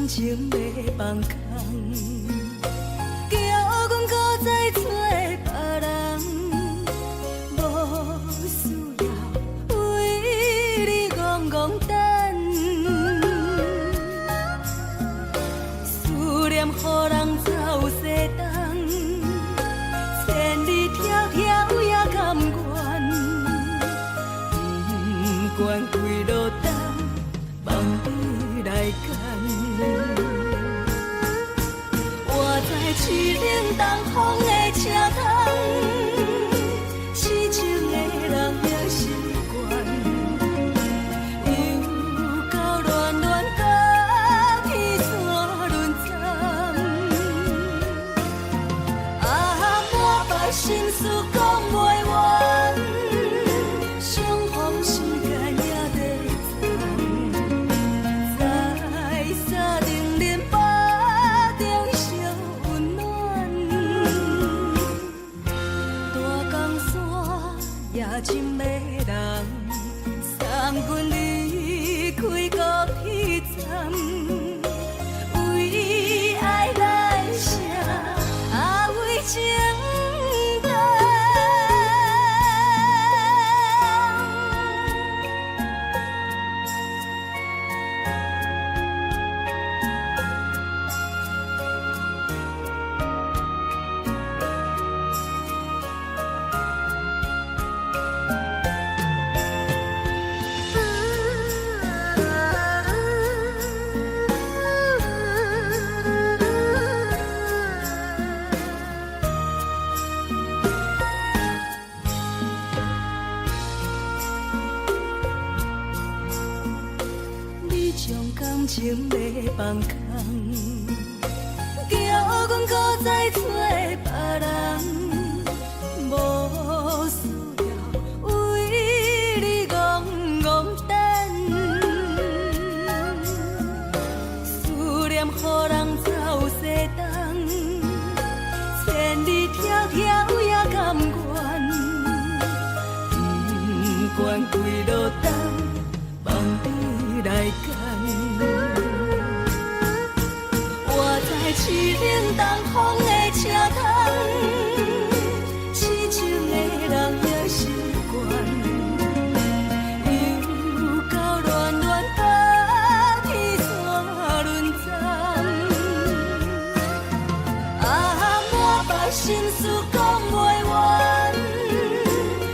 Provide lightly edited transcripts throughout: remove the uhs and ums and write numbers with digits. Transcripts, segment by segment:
感情要放空，叫阮搁再找别人，无需要为你戆戆等，思念予人走西东，千里迢迢也甘愿，不管几落冬，梦伊来牵。我在痴冷东风的车窗，痴情的人也习惯，又到恋恋甲天山沦陷。啊，满腹心事讲袂完，相逢时间也在站，在沙定连巴中烧温暖。大江山夜深的人，送阮离开高铁站，为爱来声，为情重。你将感情要放空，叫阮搁再找别人，无需要为你戆戆等，思念予人走西东，千里迢迢也甘愿，不管几落冬，梦伊来牵。我在痴冷东风的车窗，痴情的人也习惯，又到恋恋甲天山沦陷。啊，满腹心事讲袂完，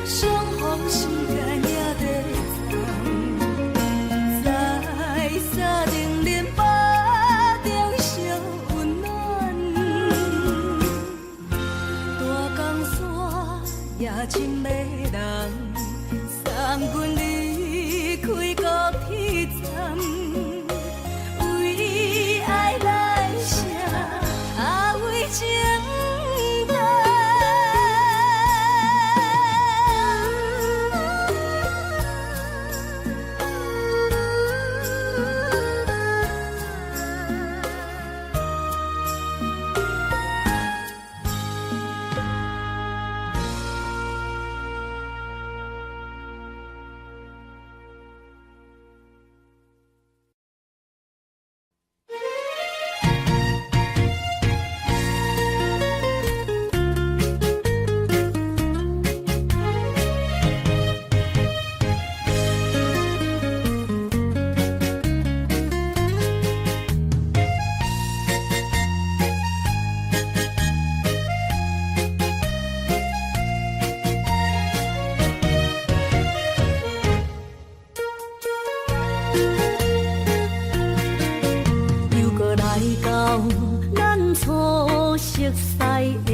相逢时间也在站，在沙定连巴中烧温暖。大江山夜深的人，送阮离开高铁站，为爱来声，为情重。又搁来到咱初熟悉的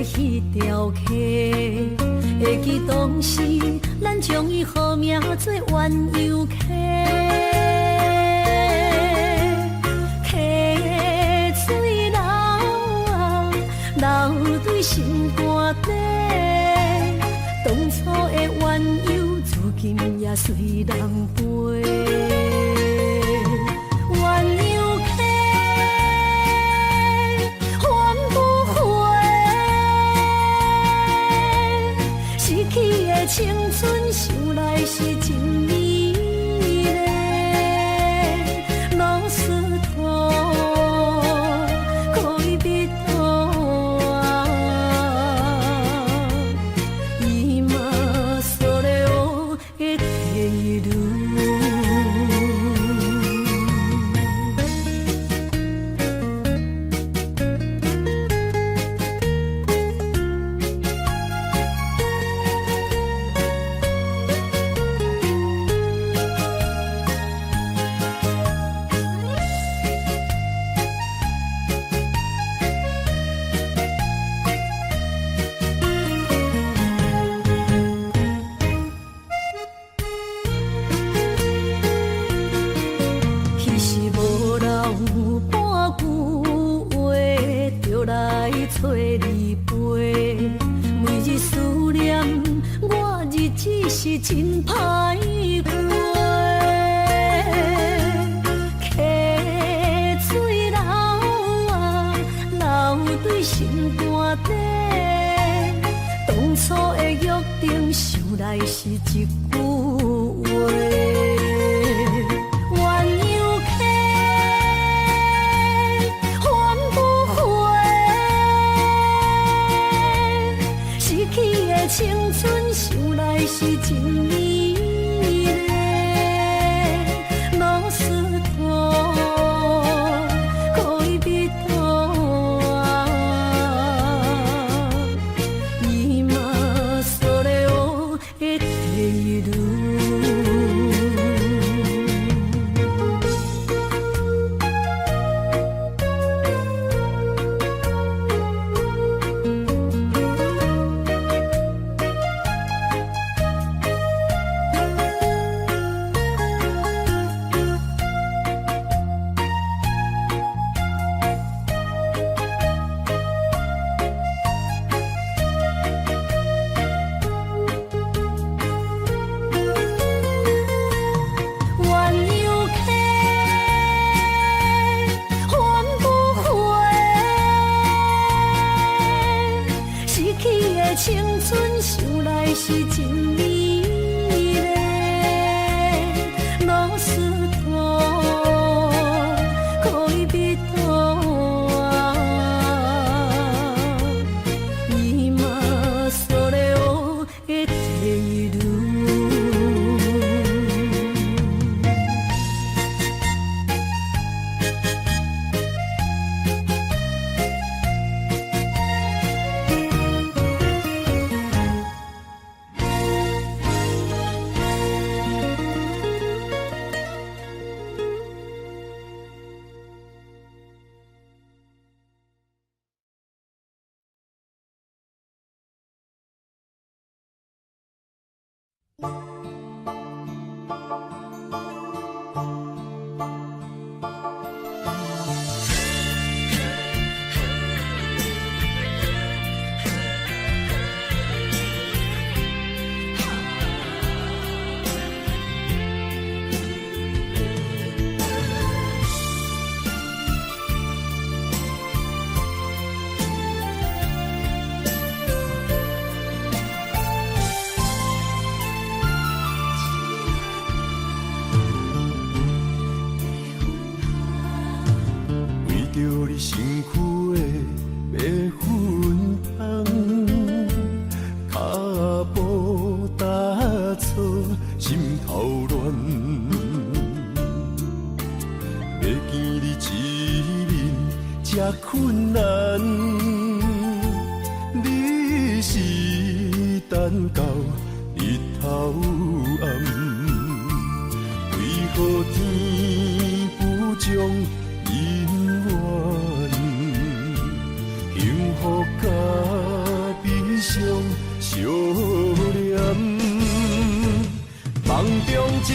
迄条溪，会记当时咱将伊号名做鸳鸯溪，溪水流啊，流对心肝底，当初的鸳鸯，如今也随人飞。鸳鸯溪，换不回，逝去的青春想来是真美丽，老师拖是真歹过。溪水流啊，流对心肝底。当初的约定，想来是一句话。青春想来是真美丽，老师徒恋蜜途啊，伊嘛所了的地路。青春想来是真美丽，老师徒恋蜜途啊，伊嘛所了的地路。身躯的白粉香，脚步踏错，心头乱。要见你一面，这困难。你是等到日头暗，为何天不将？幸福甲悲伤相连，梦中情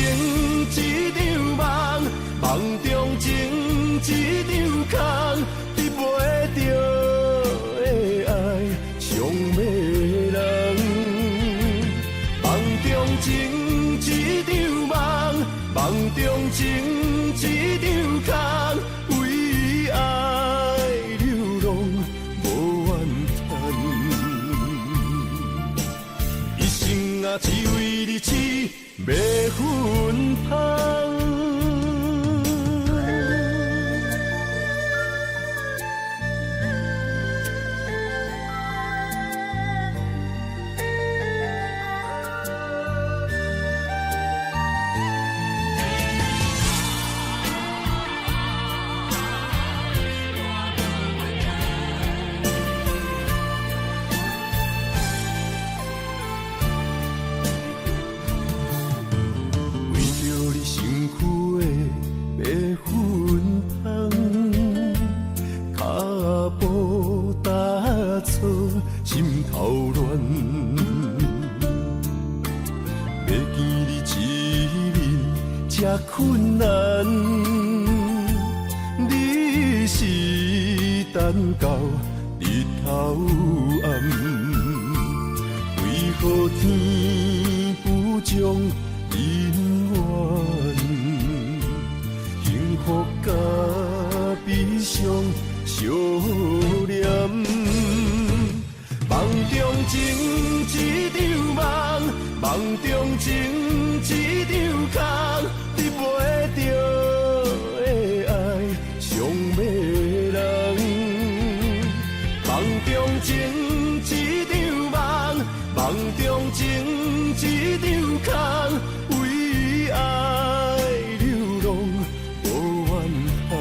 一场梦，梦中情一场空，得袂着的爱上迷人。梦中情一场梦，梦中情一场空，为爱流浪。只为你痴迷粉香。心头乱，要见你一面，这困难。你是等到日头暗，为何天不将姻缘，幸福甲悲伤相连。梦中情一场梦，梦中情一场空，你袂着的爱上迷人。梦中情一场梦，梦中情一场空，为爱流浪无怨恨，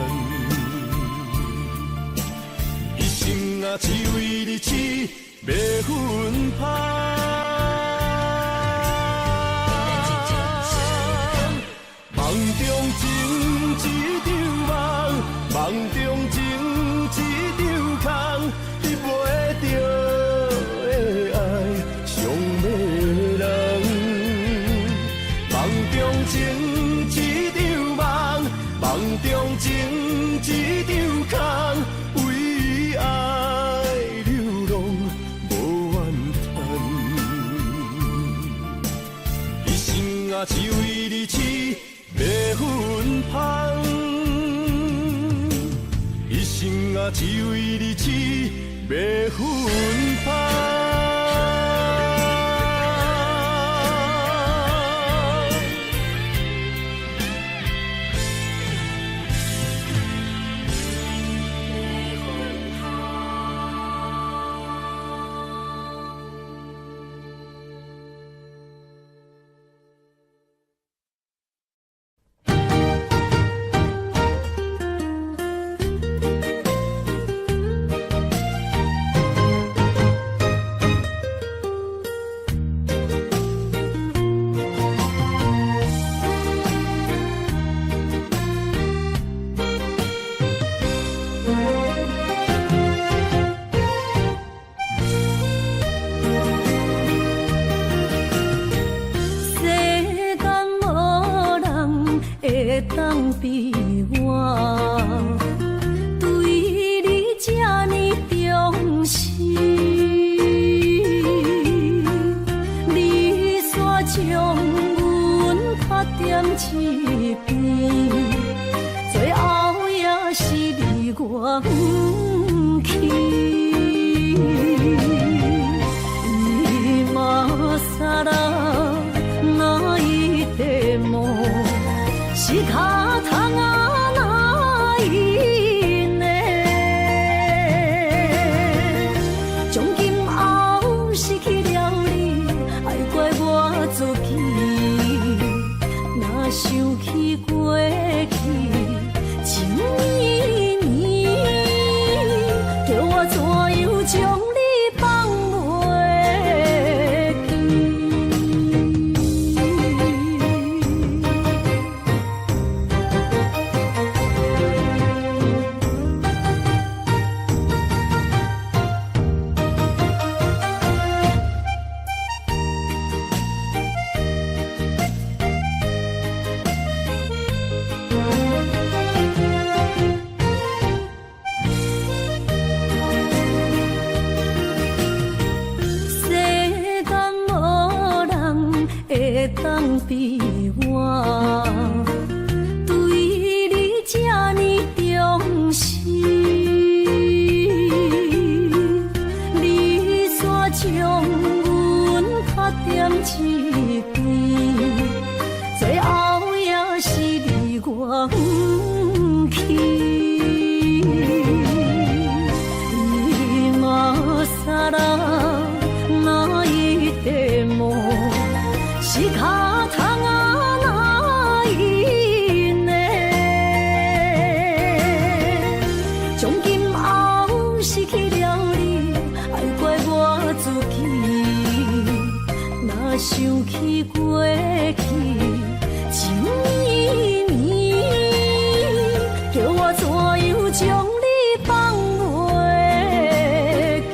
一生啊只为你痴。袂分芳，梦中情一场梦，梦中情一场空，你袂着的爱上迷人。梦中情一场梦，梦中情一场空，为爱流浪。只为你痴，袂分芳。一生啊，只为你痴，袂分芳。当比我对你这呢重视，你煞将阮拍点一边，最后也是你我不去。伊嘛撒啦那一地梦。是脚痛啊，哪伊呢？从今后失去了你，爱怪我自己。若想起过去情绵绵，叫我怎样将你放袂记？当比我对你这呢重视，你煞将阮拍点一边，最后也是你我不去。伊嘛撒啦那一地梦。是脚痛啊，哪伊呢？从今后失去了你，爱怪我自己。若想起过去情绵绵，叫我怎样将你放袂记？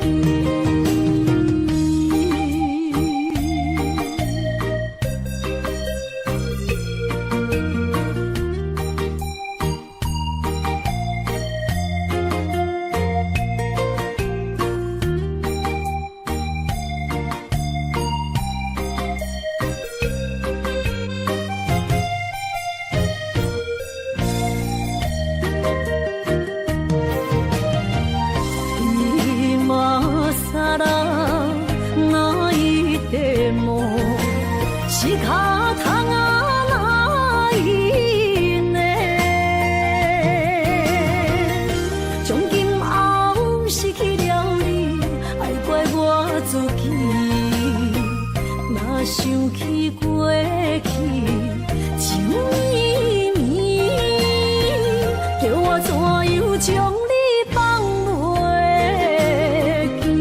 梦，是脚窗啊那因的，从今后失去了你，爱怪我自己。若想起过去，情绵绵，叫我怎样将你放袂记？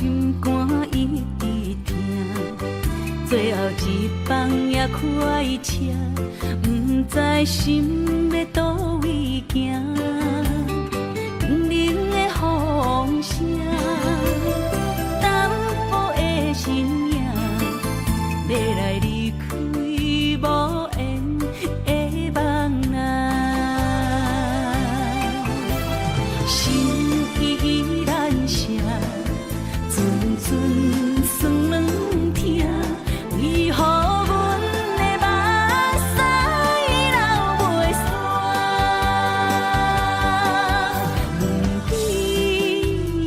心肝一直疼，最后一棒也开车，不知心要倒位行，冷冷的风声，淡薄的身影，要来离开无缘的梦啊，心依然舍，阵阵酸软疼，为何阮的目屎流袂煞？问你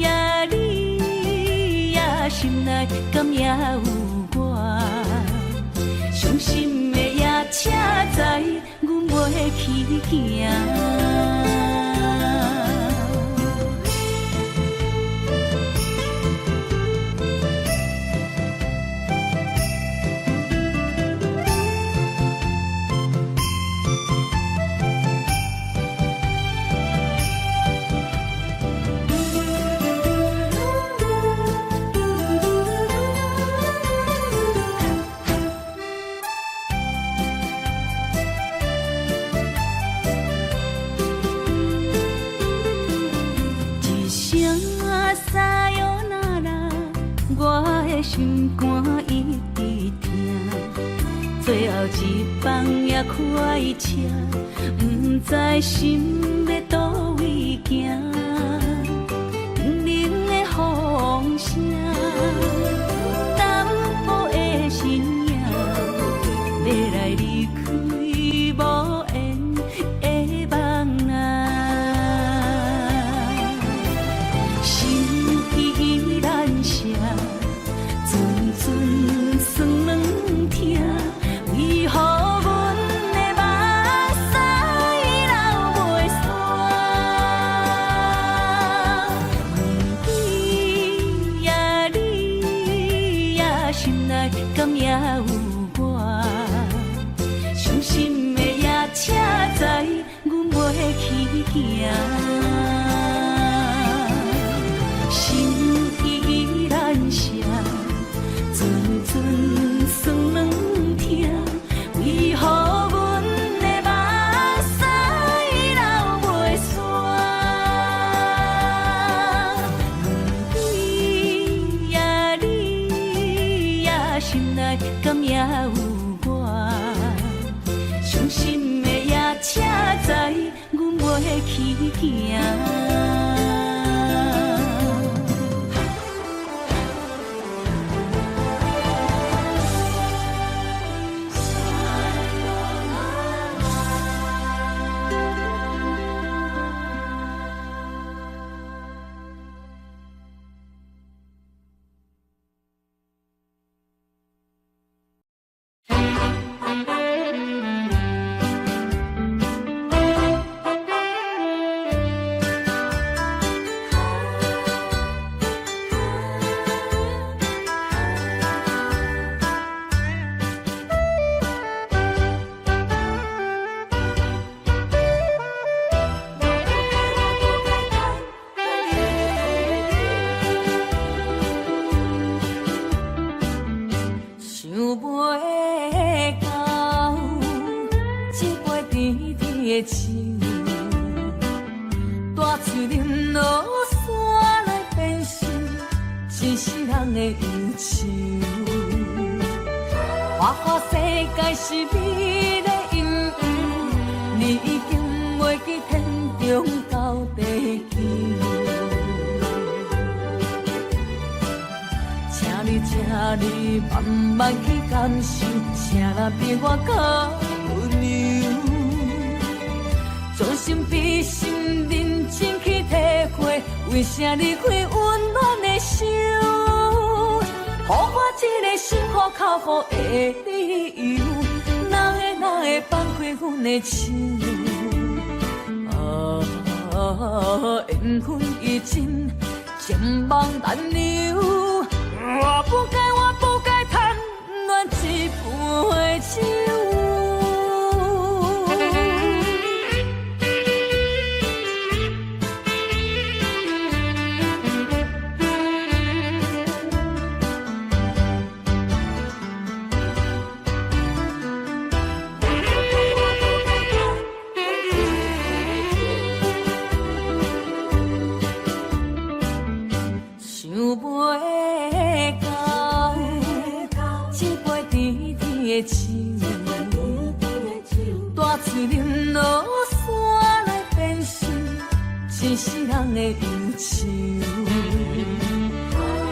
呀，你呀，心内敢也有我？伤心的夜车载，阮袂去行。心肝一直疼，最后一棒也开车，不知心要倒位行。冷冷的风声，淡薄的身影，要来离开无缘的梦啊，心依然舍。阵阵酸软疼，为何阮的目屎流袂煞？问你呀，你呀，心内敢也有我？伤心的夜车载，阮袂去行。心依然舍。阵阵酸软疼，为何阮的目屎流袂煞？问你呀，你呀，心内敢也有我？伤心的夜车载，阮袂去行。大树林落山来变成一世人的忧愁。花花世界是美的阴影，你已经袂记天中到地球。请你慢慢去感受，谁人比我较温柔？将心比心，认真去体会，为啥离开温暖的手？予我一个心苦口苦的理由，哪会放开阮的手？缘分已尽，情梦难留。我不该贪恋一杯酒。我嘴啉落山来变成一世人的忧愁。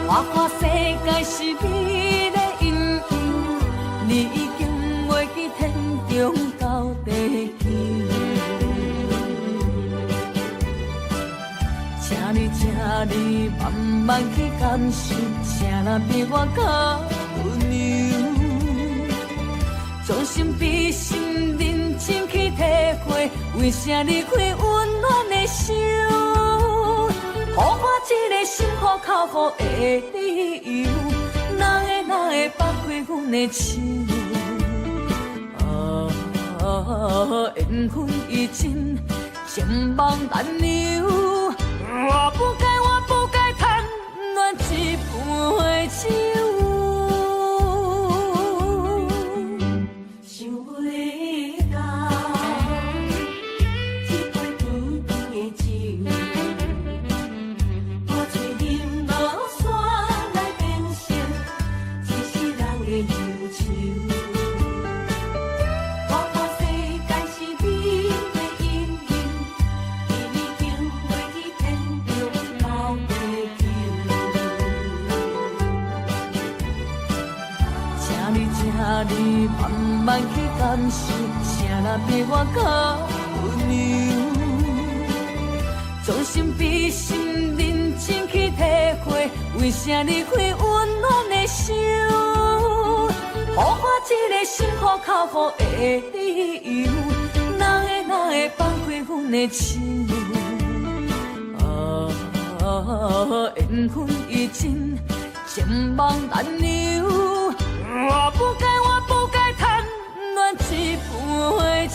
我看世界是美丽阴幽，你已经袂记天中到地球。请你慢慢去感受，请咱比我较温柔，将心比心，认真去体会，为啥离开温暖的手？予我一个心苦口苦的理由，哪会放开阮的手？缘分已尽，情梦难留。我不该贪恋一杯酒。想袂到，一杯甜甜的酒，我醉饮落山来变成一世人的忧愁。你慢慢去感受，请咱比我较温柔，将心比心，认真去体会，为啥离开温暖的手？予我一个心苦口苦的理由，哪会放开阮的手？缘分已尽，情梦难留。我不该贪恋一杯酒。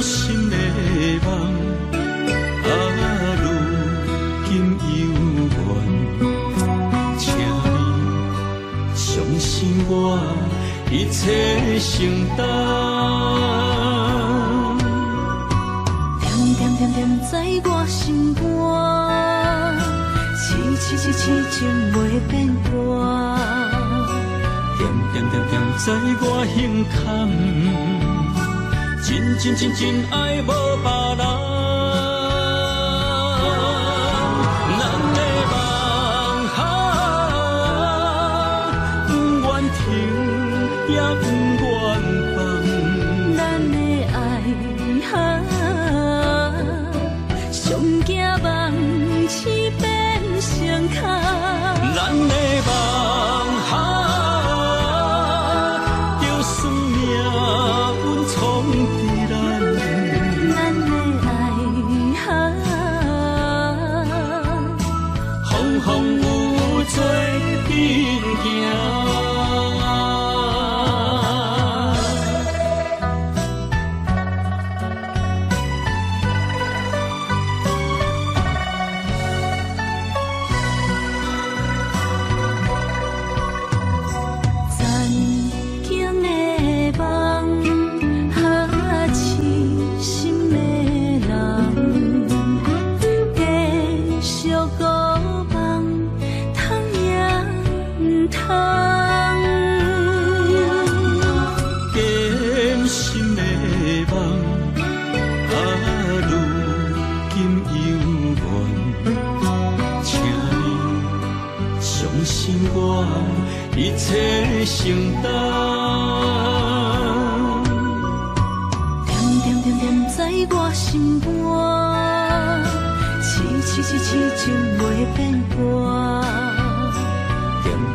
心的梦，如今犹原，请你相信我一切承担。点在我心肝，痴情袂变卦。点在我胸坎，真爱无别人。咱的梦不愿停，也不愿放。咱的爱上惊梦痴变成空。咱的梦就算命运闯在咱，咱的爱风雨做阵行。一切承担，点在我心肝，痴情袂变卦。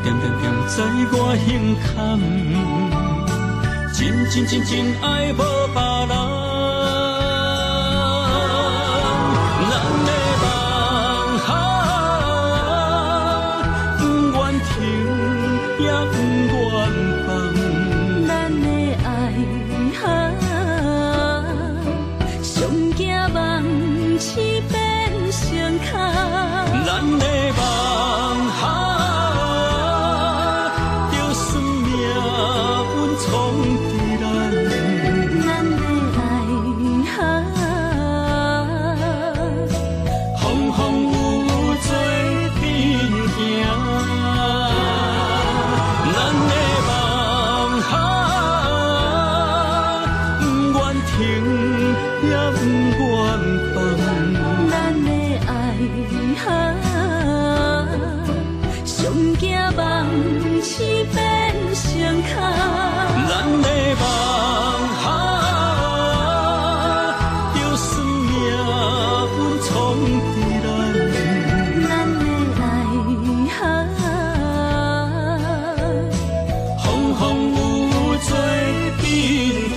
点在我胸坎，真爱无别人。咱的梦不愿停，也不愿放。咱的爱上惊梦痴变成空。咱的梦就算命运闯在咱，咱的爱风雨做阵行。咱的梦不愿停，也不愿放。咱的爱上惊梦痴变成空。咱的梦就算命运闯在咱，咱的爱风雨做阵行。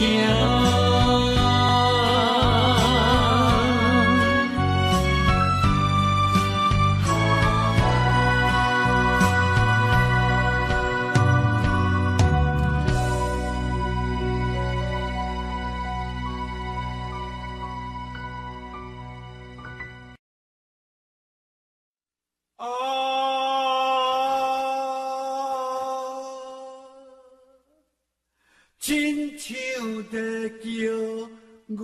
亲像在叫我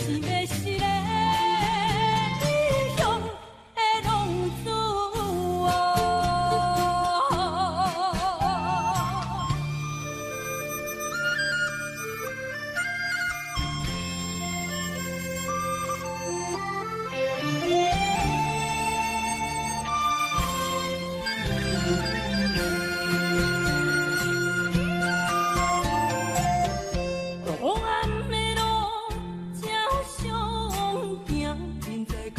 市要是个异乡的浪子红暗的路照常行，人在江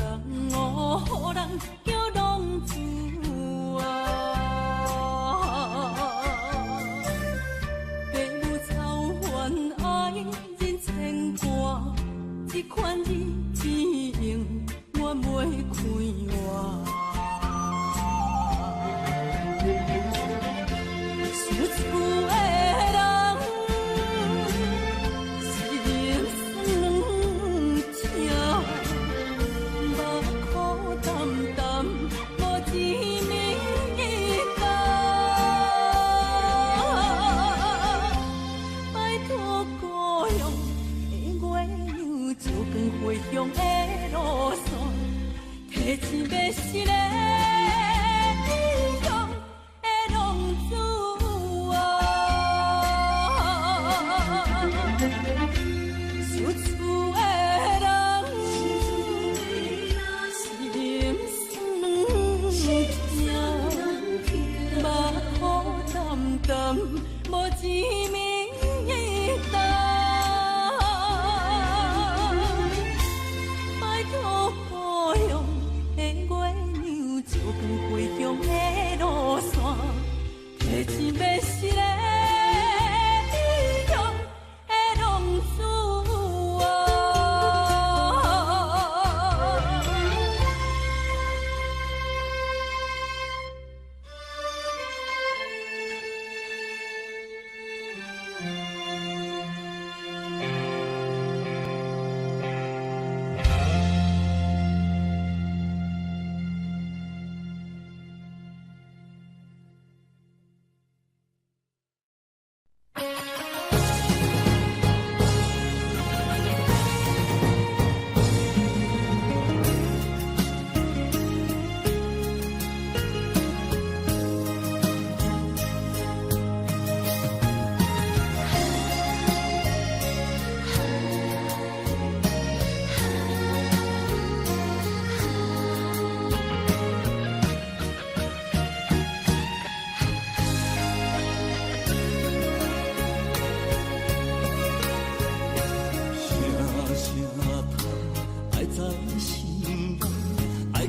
湖，人叫浪子父母操烦爱人牵挂，这款日子用我袂开活。想厝的人，心酸两条，目苦淡淡，无滋味甘。拜托故乡的月亮，照光回乡的路线，提醒要是个异乡的浪子。想厝的人，心酸两条，目苦淡淡，无滋味甘。拜托故乡的月亮，照光回乡的路线，提醒要是个异乡的浪子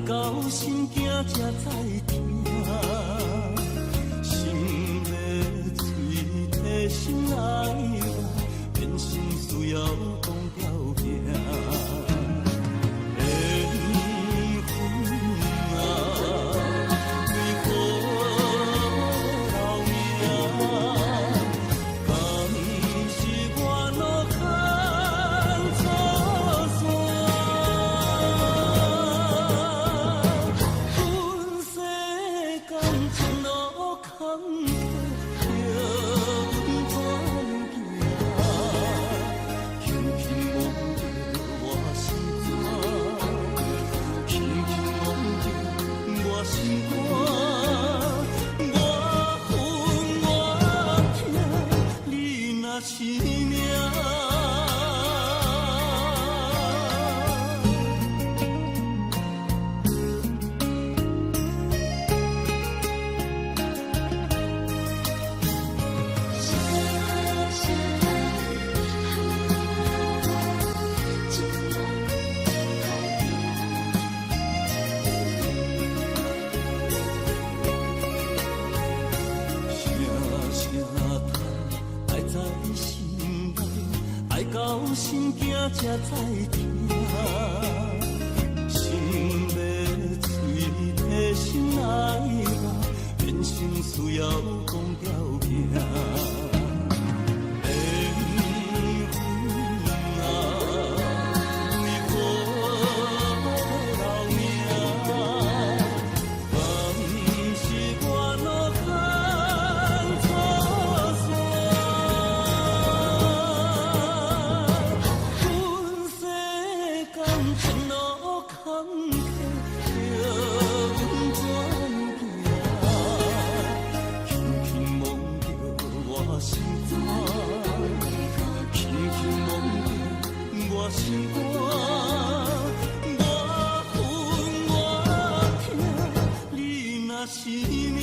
到心惊才知听，心的嘴提心爱我，变心需要讲条命。心惊才知听，心要嘴提心爱我，变成需要讲条命。心肝，我恨我痛，你若是命。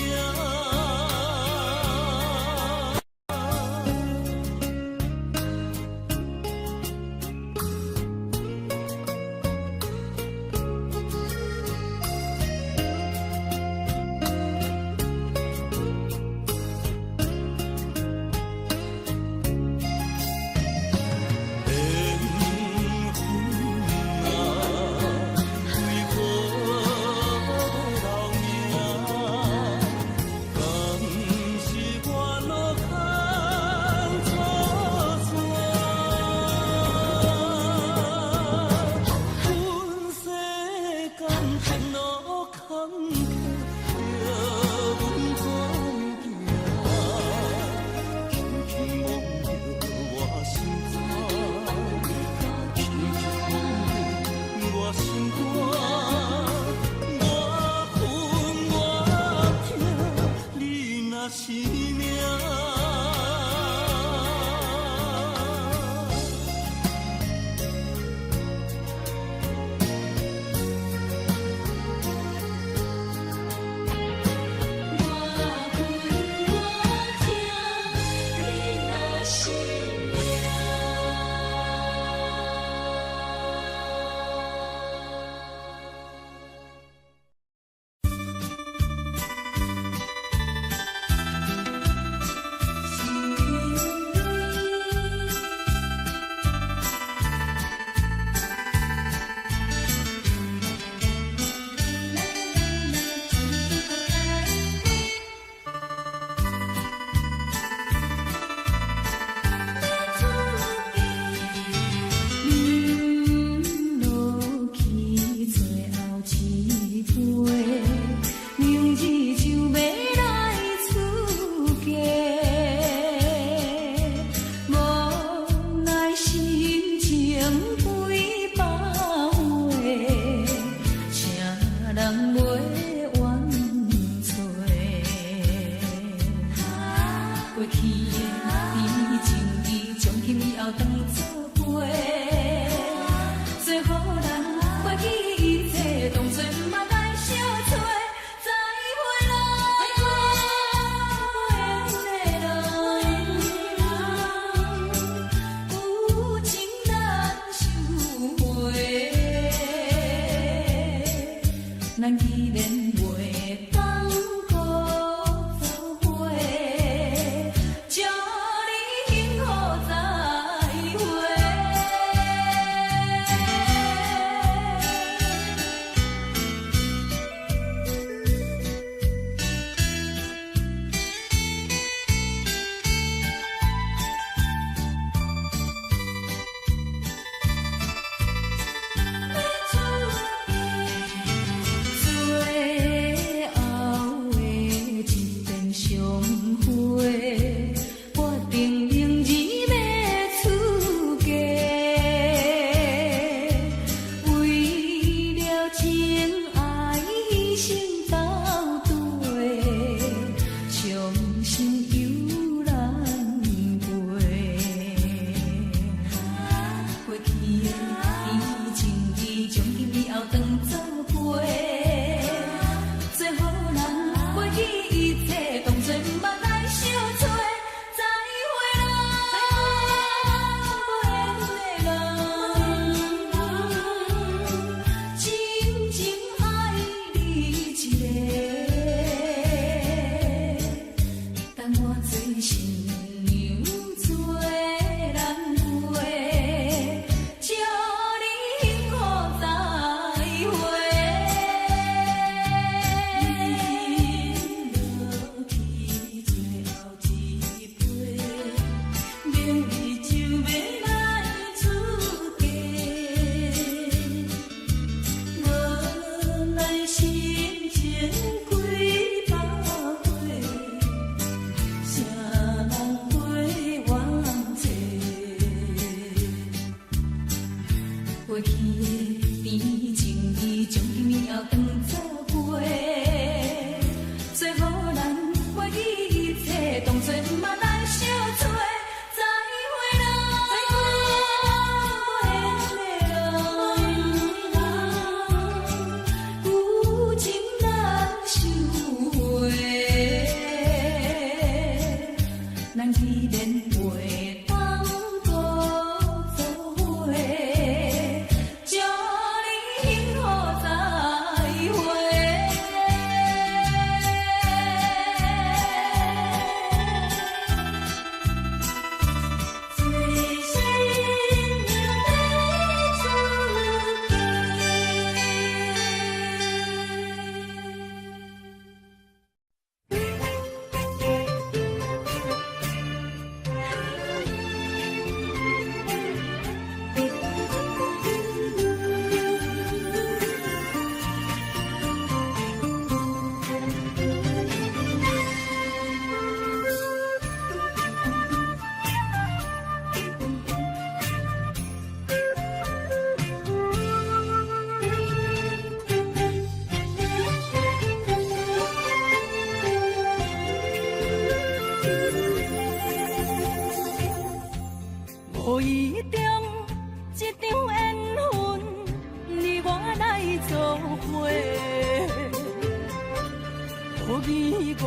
义五，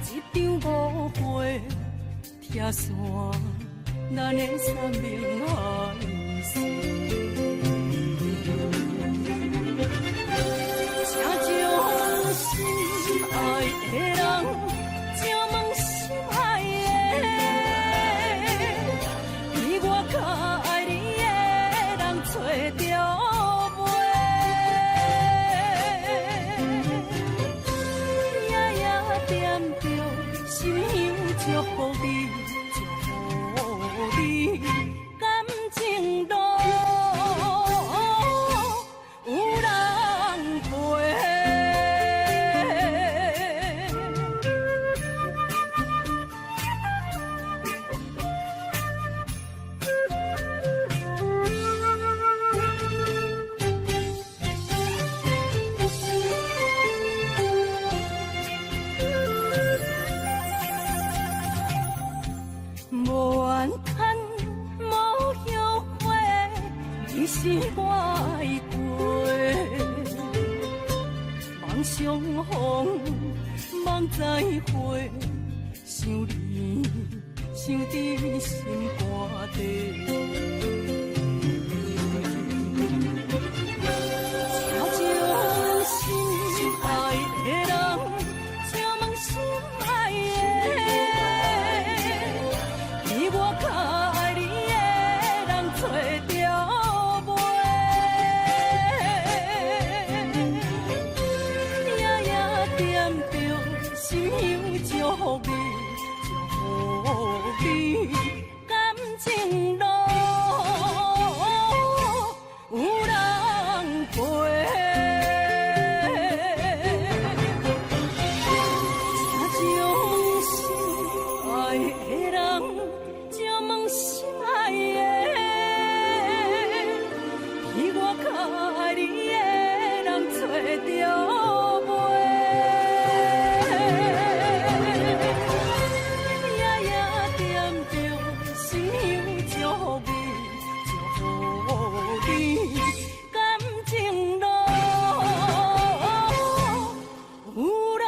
一张五花拆散，咱的三明海誓。请将心爱的人，请问心爱的，比我较爱你的人找着。心香祝福你，祝福你，感情路有人陪。无怨叹，无后悔，你是我的过。梦相逢，梦再会，想你，想伫心肝底。请将心爱的人，请问心爱的。比我较爱你的人找着袂，夜夜惦着心香祝福你，祝福你，感情路有人陪。请将心爱的人。请问心爱的，比我较爱你的人找着袂，夜夜惦着心香祝福你，祝福你，感情路有人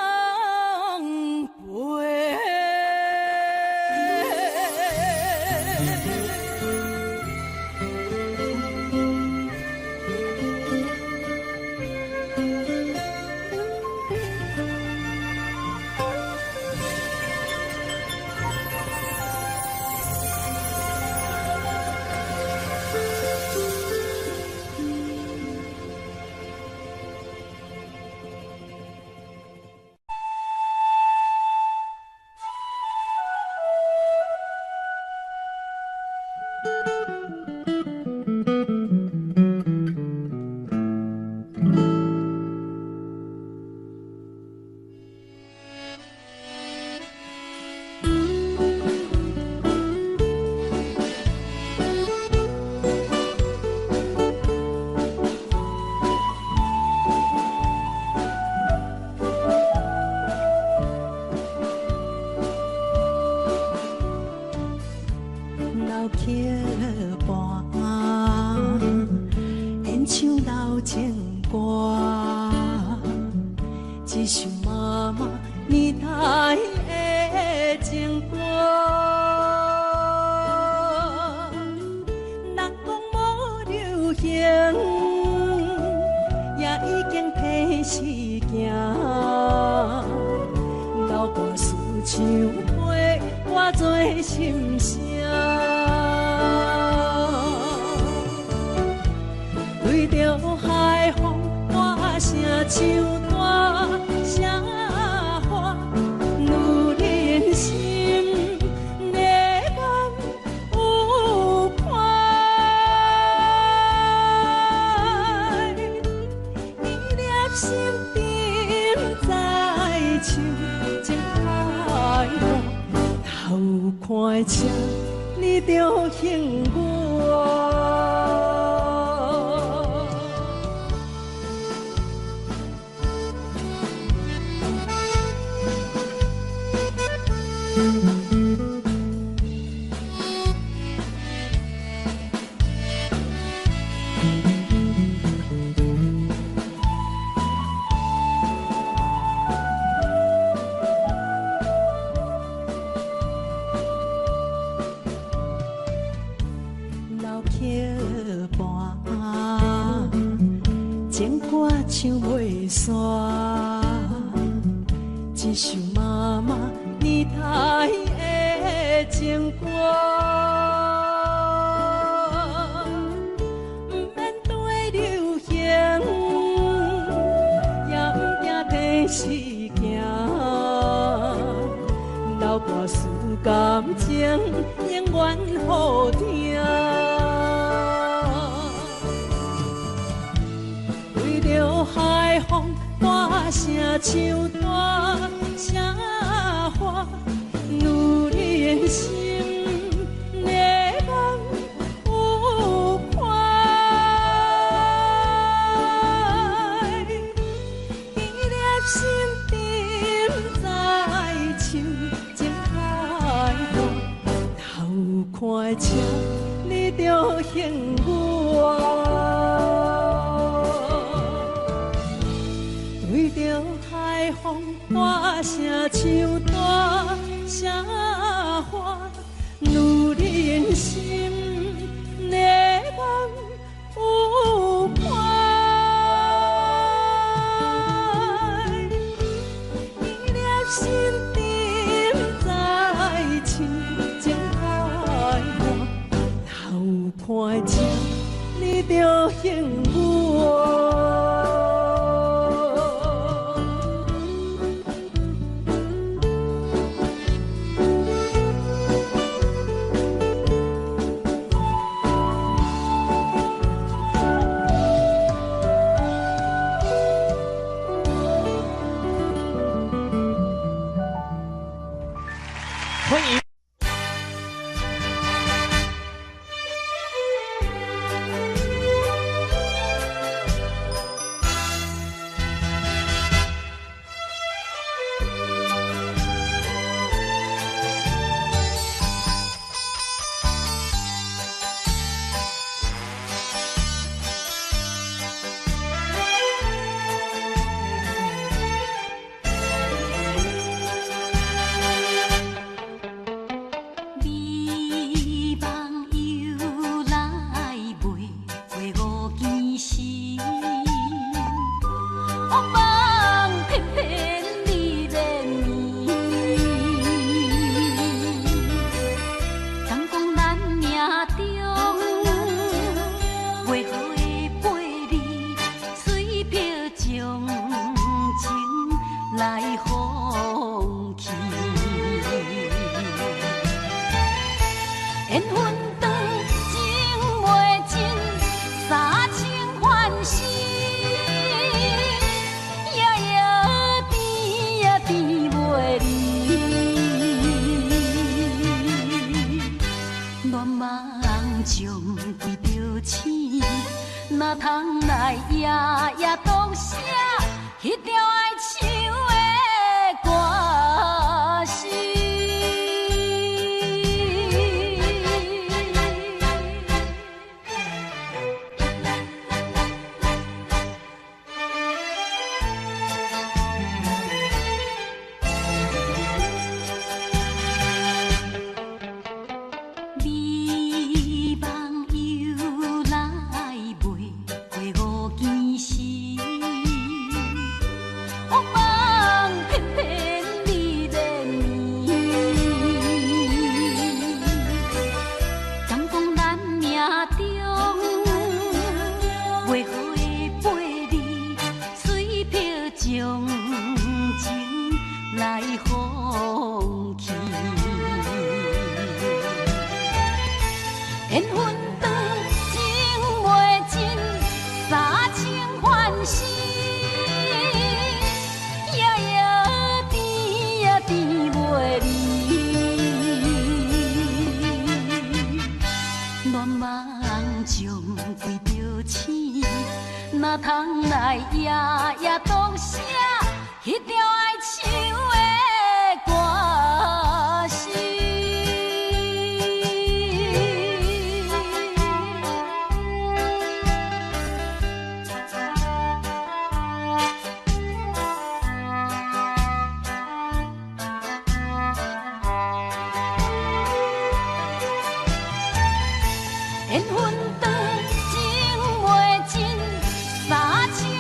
陪。老桥畔，演唱老情歌，一首妈妈年代的情歌。人讲无流行，也已经褪时行。老歌思唱陪我做心声。对着海风，歌声唱大声花，女人心热望有快，依念心中在唱，情太热，头看车，你着幸我。情歌唱袂煞，一首妈妈年代的情歌。不免对流行，也不惊天时行，流歌词感情永远好听。为着海风大声唱大声话，女人心热望有快，伊粒心沉在唱情海大，头看车你着幸我。对着海风大声唱大声话，女人心热望有快，伊粒心沉在唱情海大，头看车你着幸我。欢迎。哪通来夜夜当写迄条爱唱的歌词？哪通来夜夜当写迄条爱唱的歌词？缘分长情袂尽，三千。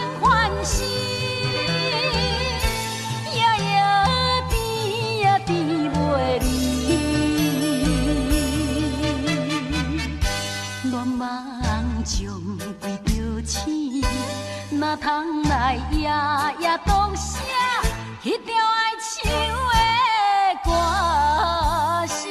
为着钱，哪通来夜夜当写迄条爱唱的歌词？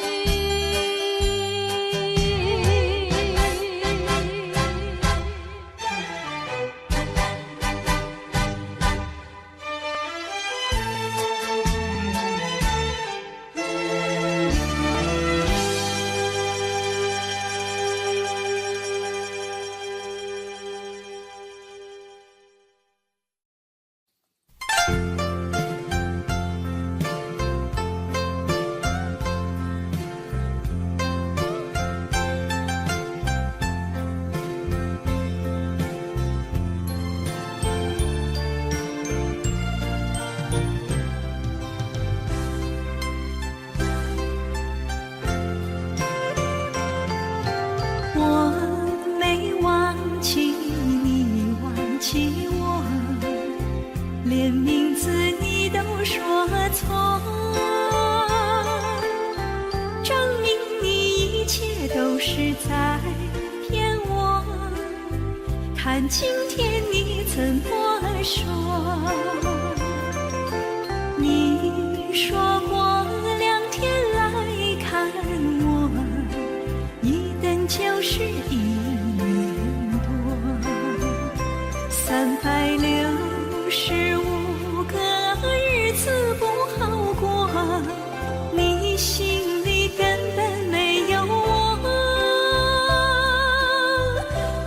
看今天你怎么说？你说过2天来看我，一等就是1年多，365个日子不好过，你心里根本没有我，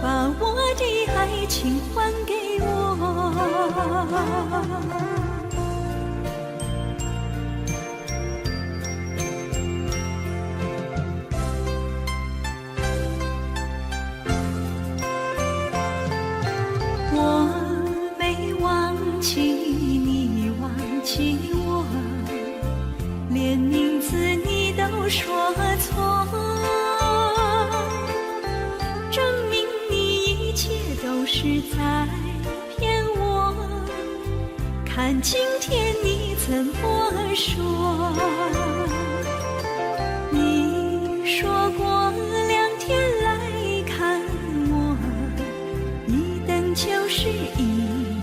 把我的爱情还给我。我没忘记你忘记我，连名字你都说错，证明你一切都是在骗我。看今天你怎么说？你说过2天来看我，一等就是1年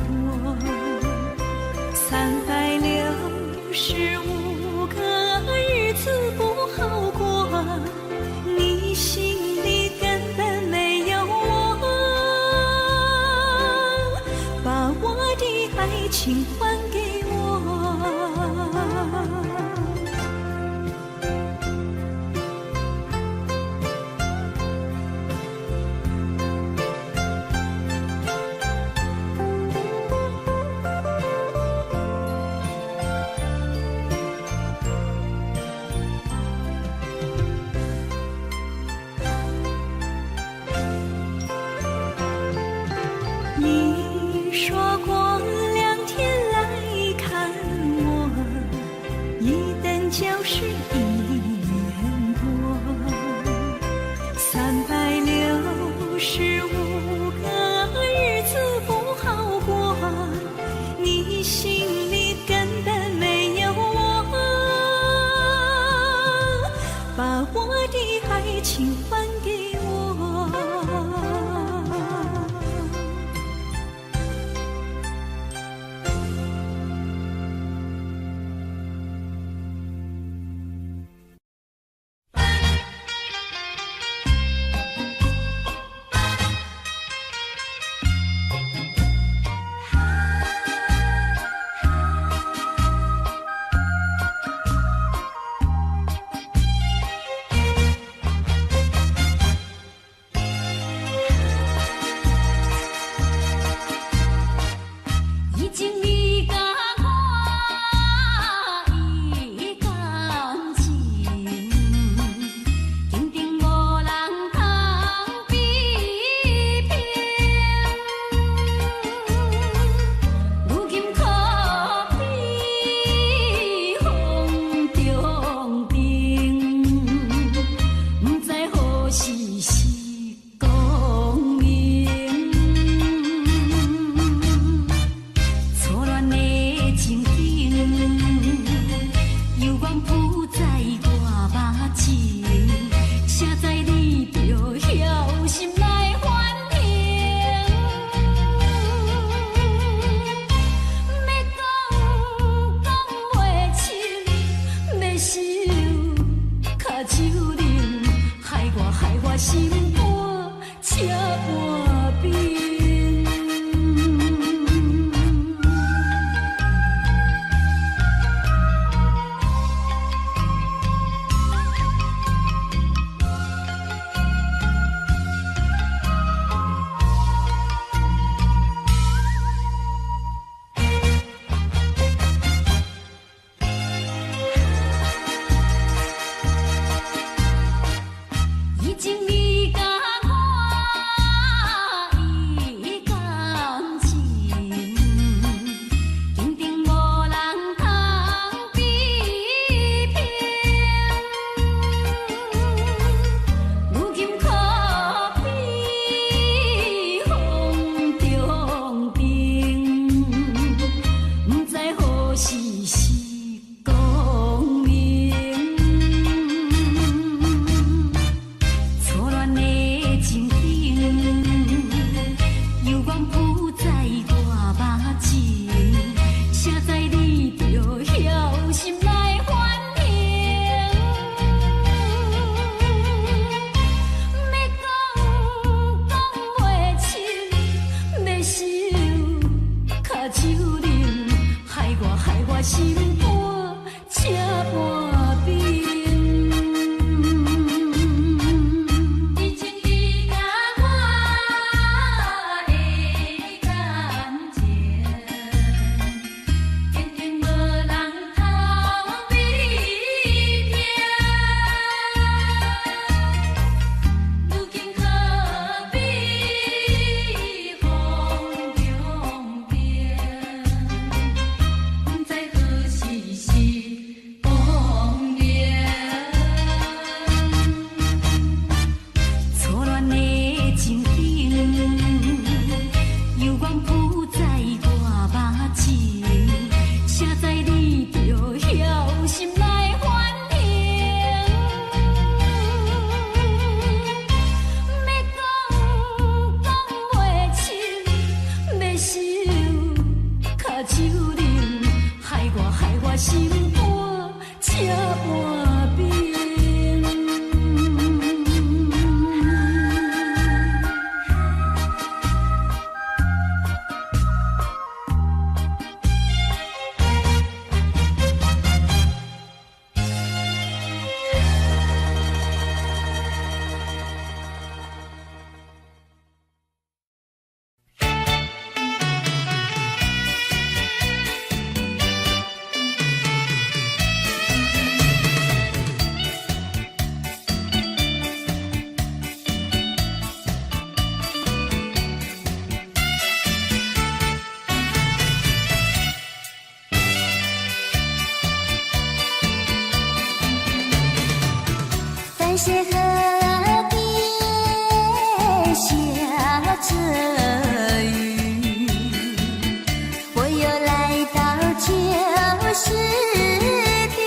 多，365个日子不好过，你心里根本没有我，把我的爱情还给我。你说过2天来看我，一等就是1年多，365个日子不好过，你心里根本没有我，把我的爱情还给我。谢河边下着雨，我又来到旧时地。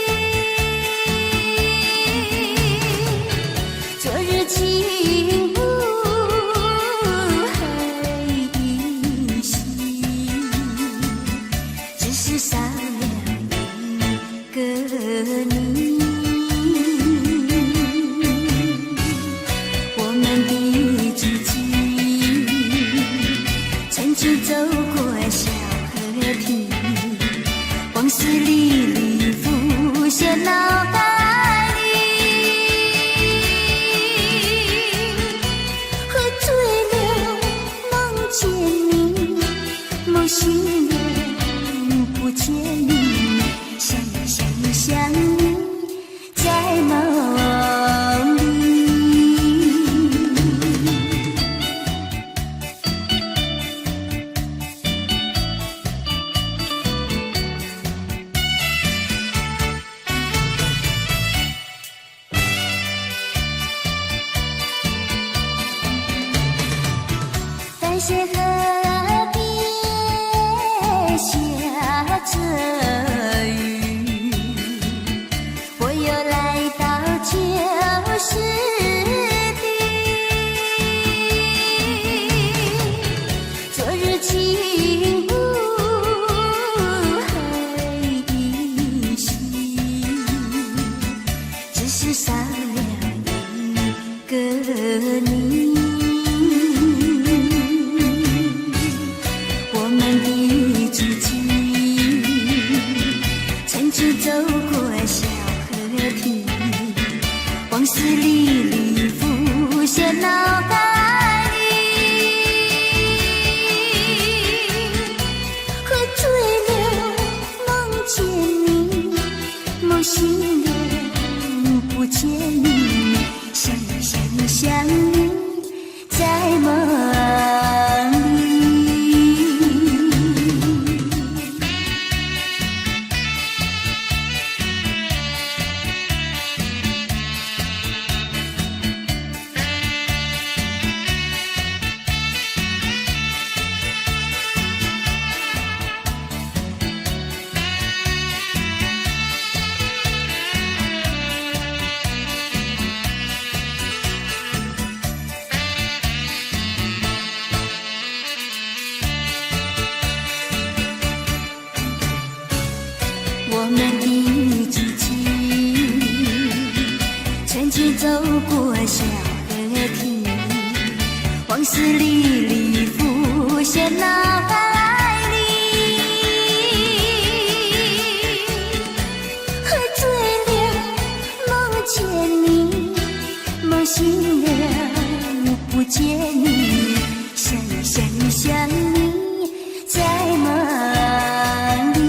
昨日情不黑依稀，只是少了一个你。走过小河堤，往事历历浮现脑海里。喝醉了，梦见你，梦醒了，不见你，想你，在梦里。淡水河边下着雨，我又来到旧时地。昨日情不黑依稀，只是少了一个你。走过小河堤，往事历历浮现脑海里。喝醉了，梦见你，梦醒了，不见你，想你，在梦里。我们的剧情，曾经走过小河堤，往事历历浮现脑海里。喝醉了，梦见你，梦醒了，不见你，想你，在梦里。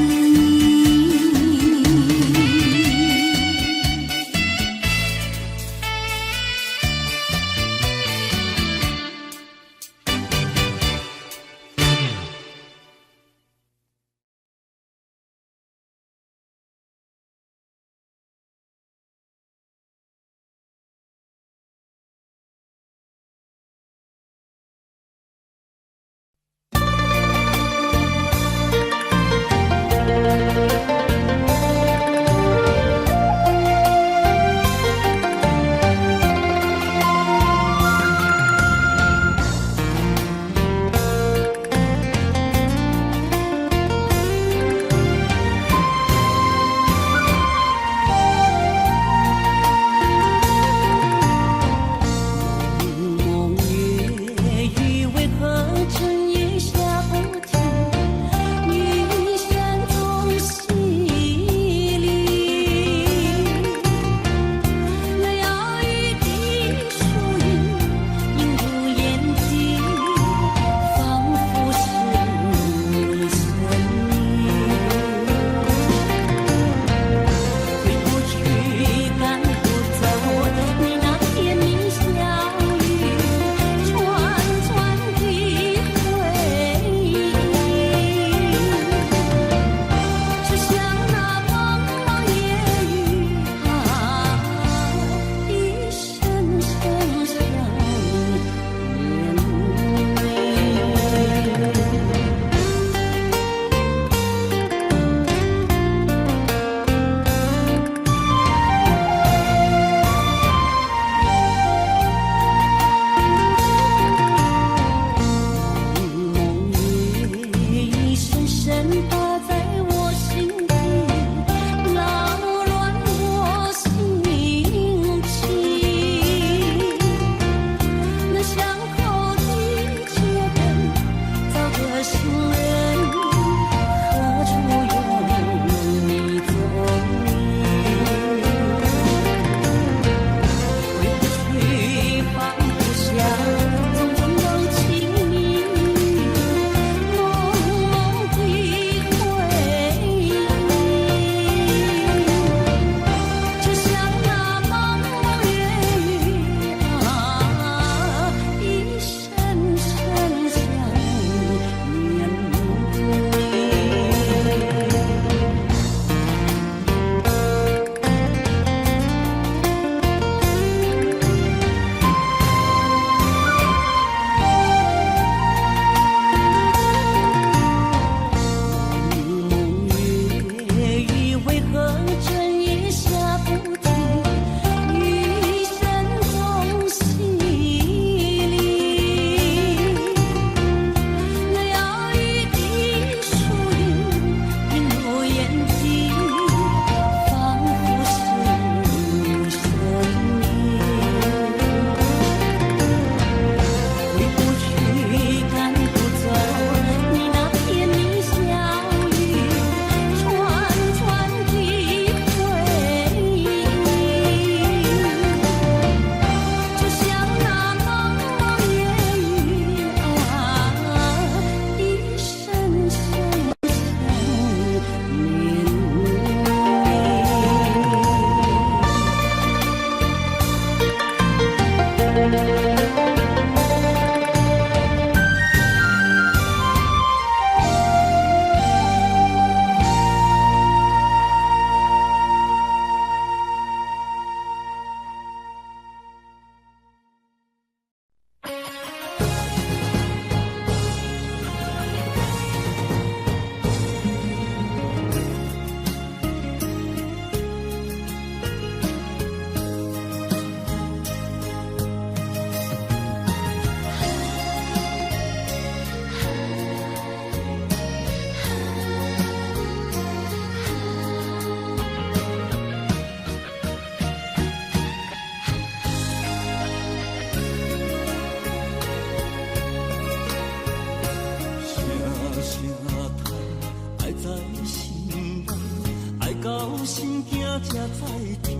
才知听，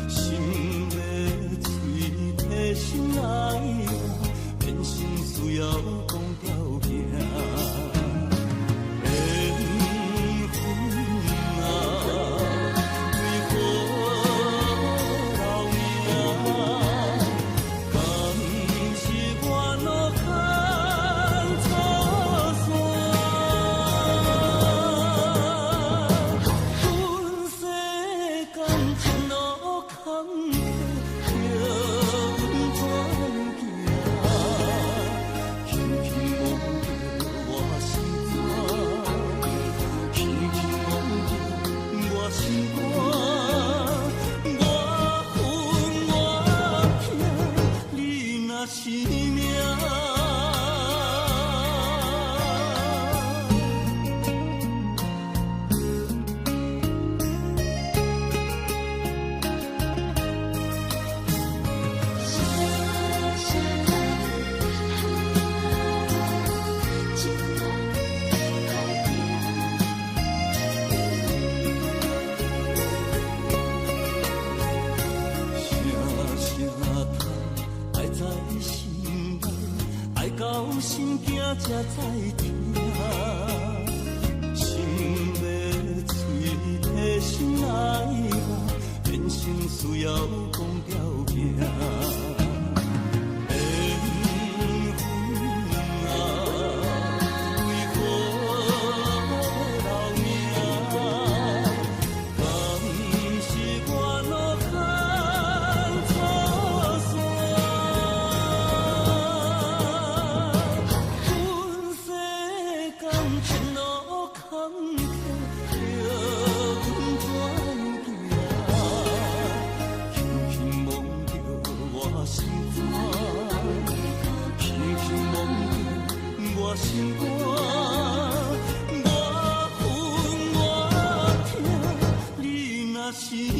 心要碎提心爱我，变心需要讲条行。缘分啊，为何留名？敢是我路坎错线？分世间前路坎坷，叫阮怎行？轻轻摸着我心肝，轻轻摸着我心肝，我恨我痛，你若是命。心惊才知听，心要碎提心爱我，变成需要讲条行。缘分啊，为何留名？敢是我路坎错线？前路坎坷，叫阮怎行？轻轻摸着我心肝，轻轻摸着我心肝，我恨我痛，你若是命。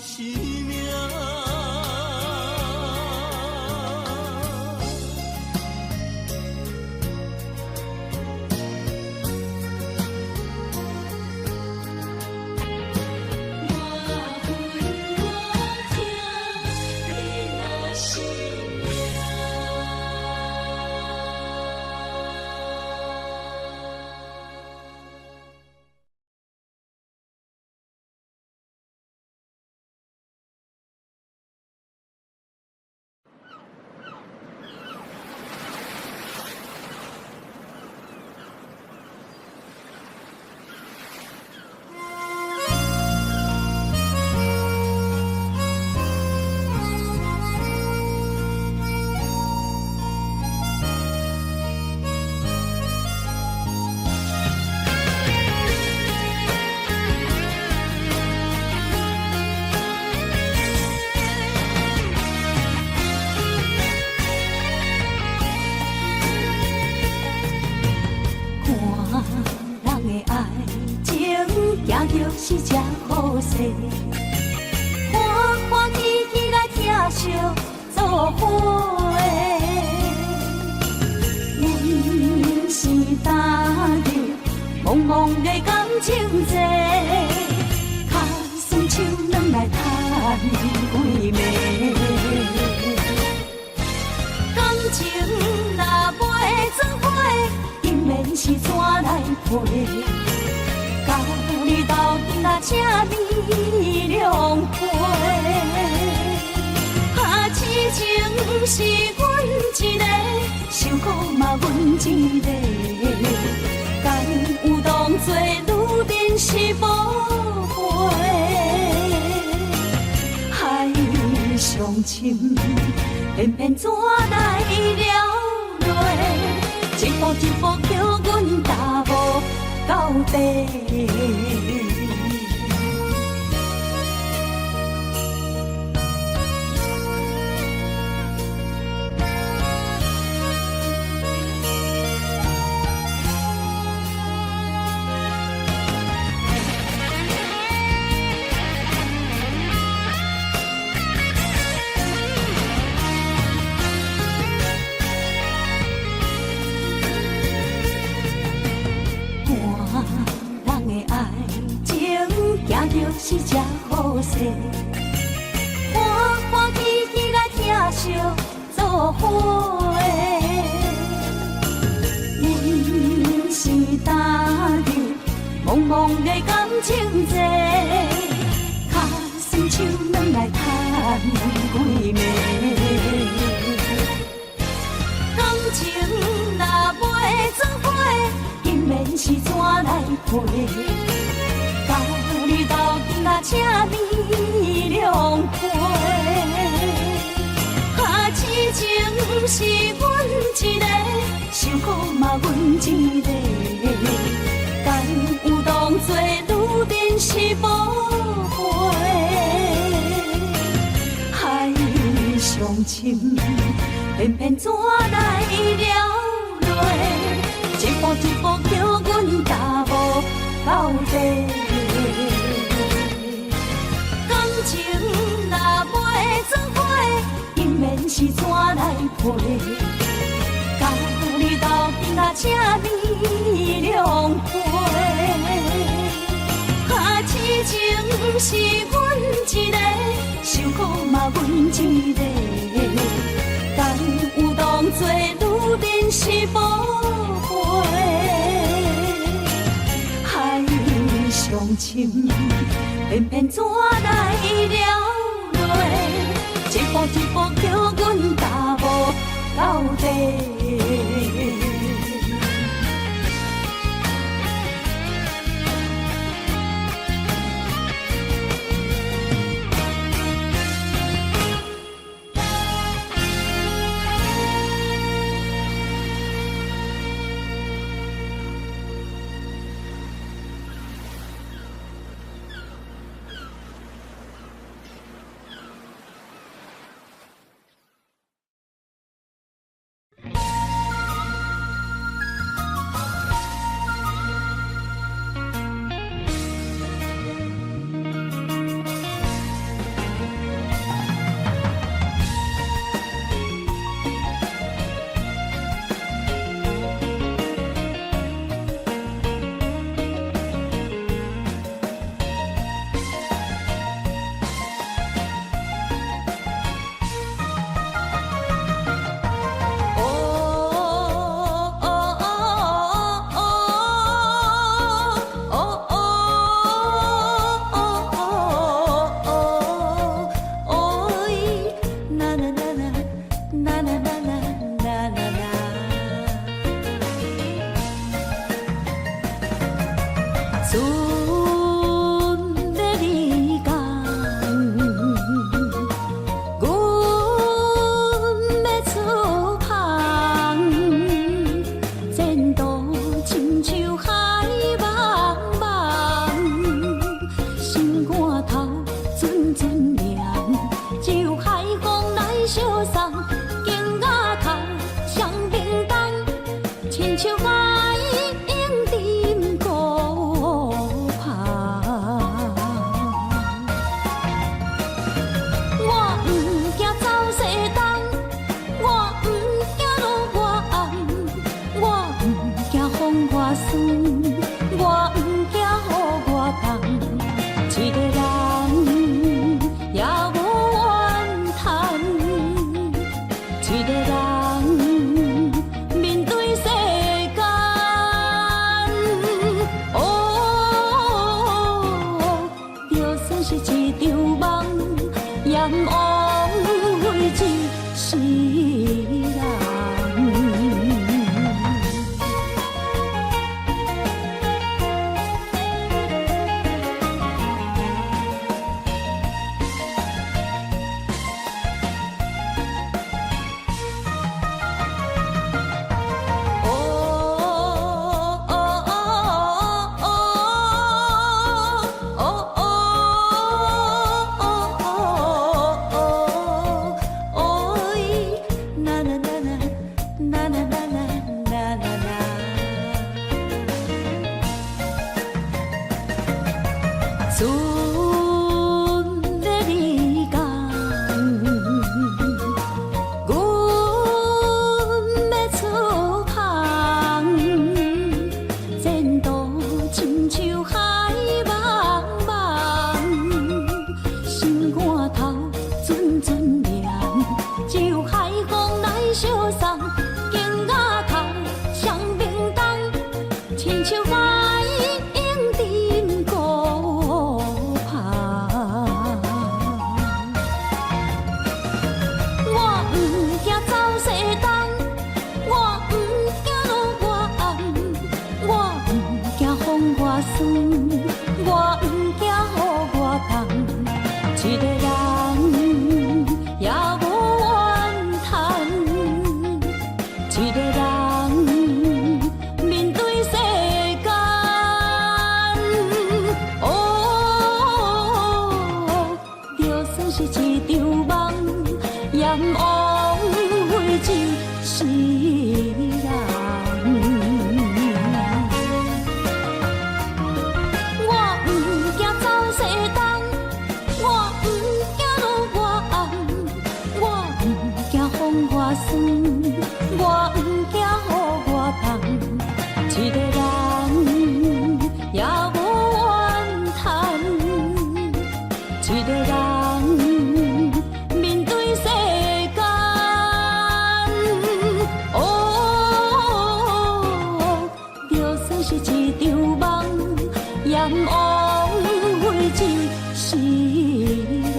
是命。是这好势，欢欢喜喜来听相作伙。阮是踏入茫茫的感情债，卡酸手软来叹几暝。感情若袂做伙，因缘是怎来陪？请你谅批。痴情是阮一个，受苦嘛阮一个，敢有当作女人是无悔？海上深，偏偏怎来了落？一步一步叫阮踏无到底。是只好势，欢欢喜喜来疼惜做伙。人是打着茫茫的感情债，脚酸手软来叹几暝。感情若袂做伙，因免是怎来陪？你斗阵啊，请你谅批。痴情是阮一个，受苦嘛阮一个，敢有当作女人是无悔？海上深，偏偏怎来了落？一步一步叫阮踏无到底。感情若袂做伙，因免是怎来陪？甲你斗阵啊，请你谅批。痴情是阮一个，受苦嘛阮一个，敢有当作女人是无悔？海上深，偏偏怎来了落？一步一步叫阮踏无到底。啦啦啦啦啦啦。船在离港，阮要出航，前途亲像海茫茫，心肝头阵阵凉，就海风来相送，镜仔头双面灯，亲像海鹰沉孤旁。我不惊走西东，我不惊路外暗，我不惊风外酸，我不惊雨外重。一个人也无怨叹，一个人面对世间。就算是一场梦，阎王会就是人。我不惊走西东，我不惊路外暗，我不惊风外酸，我不惊雨外重。一个人也无怨叹，一个人面对世间。就算是一场梦，阎王会就是人。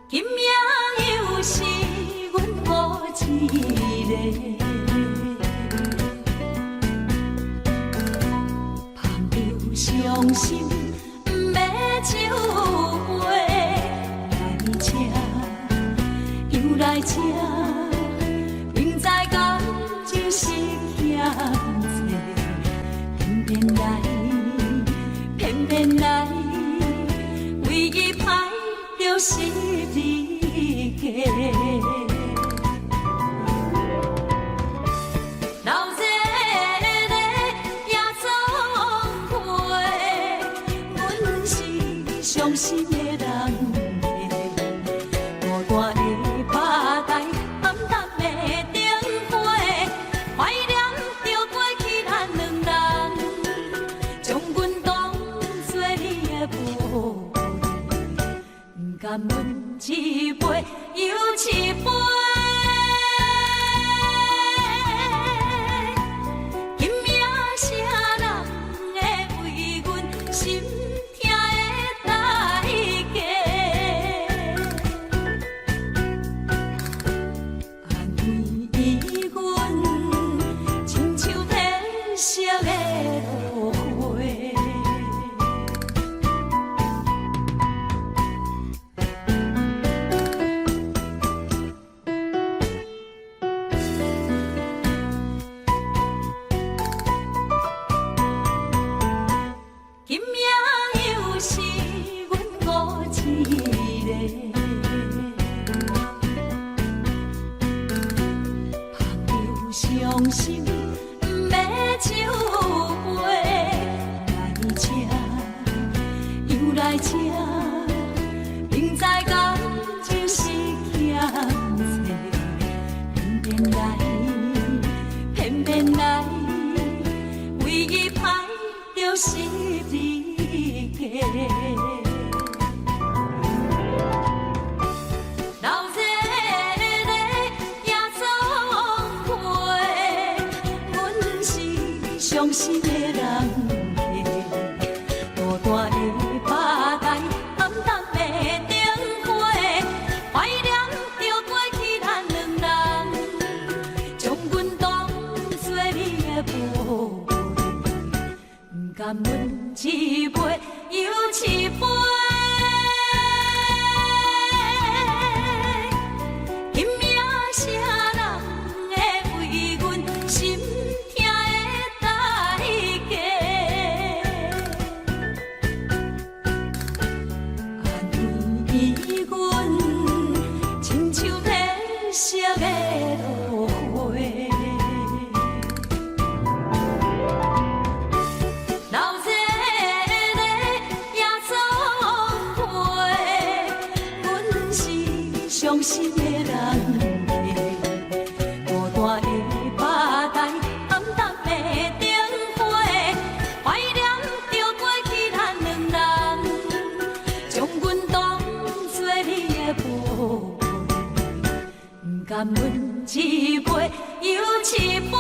今夜又是阮孤一个，捧着伤心不要酒杯，来吃又来吃，明知感情是欠债，偏偏来，偏偏来，为伊歹着是你家。老热热夜总会，阮是伤心的人。孤单的吧台，暗淡的灯火，怀念着过去咱两人，将阮当作你的无恋，不甘阮一杯又一杯。今夜啥人会为阮心痛的代价？安慰阮，亲像天色的落花。今夜又是阮孤一个，捧着伤心不要酒杯，来吃又来吃，明知感情是欠债，偏偏来，偏偏来，为伊歹着是你家。老热热夜总会，阮是伤心的人。大大的巴台，暗淡的灯花，怀念着过去咱两人，将阮当作你的宝贝，不甘阮一杯又一杯。伤心的人大大的巴台，暗淡的灯花，怀念着过去咱两人，将阮当作你的宝贝，不甘阮一杯又一杯。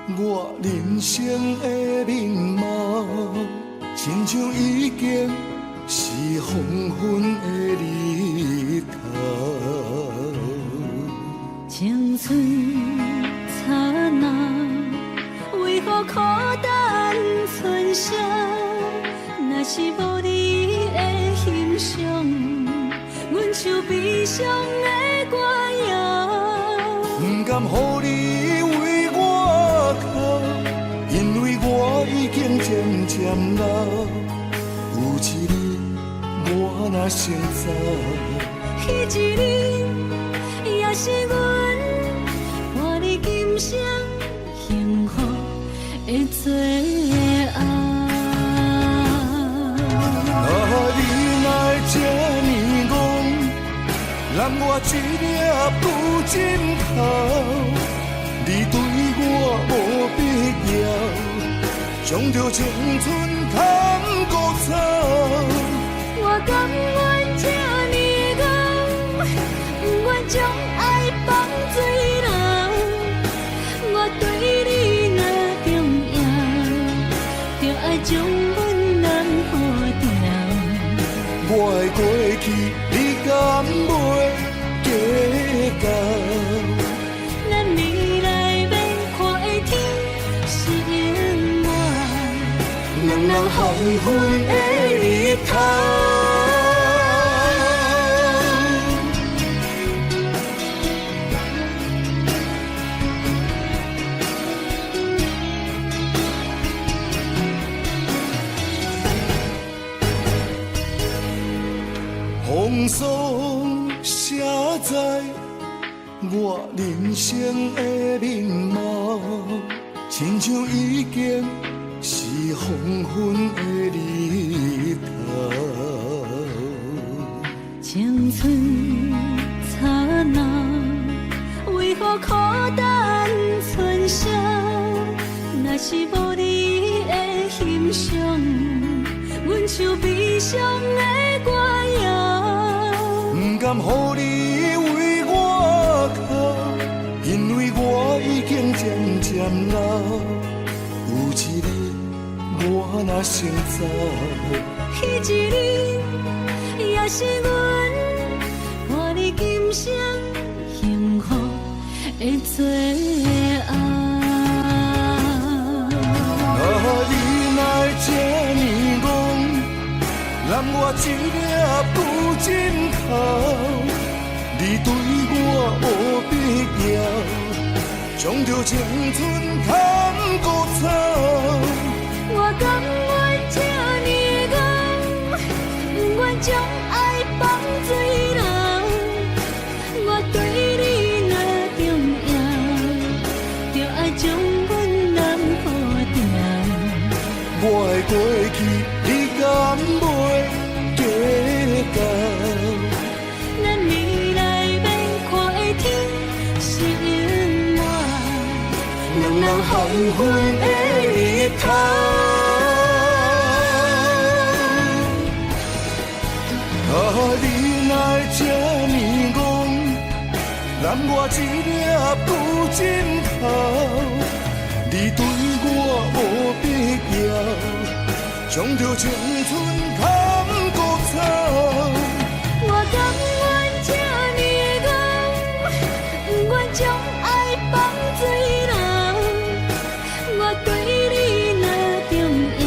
我人生的面貌，亲像已经是黄昏的日头。青春刹那，为何孤单存剩？若是无你的欣赏，阮像悲伤的歌谣。不甘予你为我哭，因为我已经渐渐老。有一日我若先走，彼一日也是阮伴你今生幸福的最后。你哪会这呢戆，揽我一粒不枕头？你对我无必要，将着青春通孤草。我甘愿这呢戆，不愿将爱放水流。我对你若重要，就爱将阮人付掉。我的过去，你敢袂计较？咱未来要看的天是永远，两人黄昏的日头。风霜写在我人生的面貌，亲像已经是黄昏的日头。青春刹那，为何孤单存剩？若是无你的欣赏，阮像悲伤的歌谣。不甘予你为我哭，因为我已经渐渐老。有一日我若先走，彼一日也是阮伴你今生幸福的最后。你哪会这呢戆，揽我一粒不枕头？你对我无必要，将着青春通孤草。我甘愿这呢戆，不愿将爱放水流。我对你若重要，就爱将阮人付掉。我的过去，你敢袂计较？咱未来要看的天是永远，两人黄昏的日头。你哪会这呢戆，揽我一粒不枕头？你对我无必要，将着青春通孤草。我甘愿这呢戆，不愿将爱放水流。我对你若重要，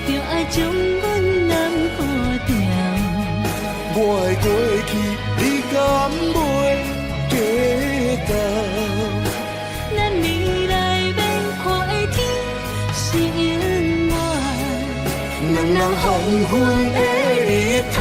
就爱将阮人付掉。我的过去，你敢袂计较？咱未来要看的天是永远，两人黄昏的日头。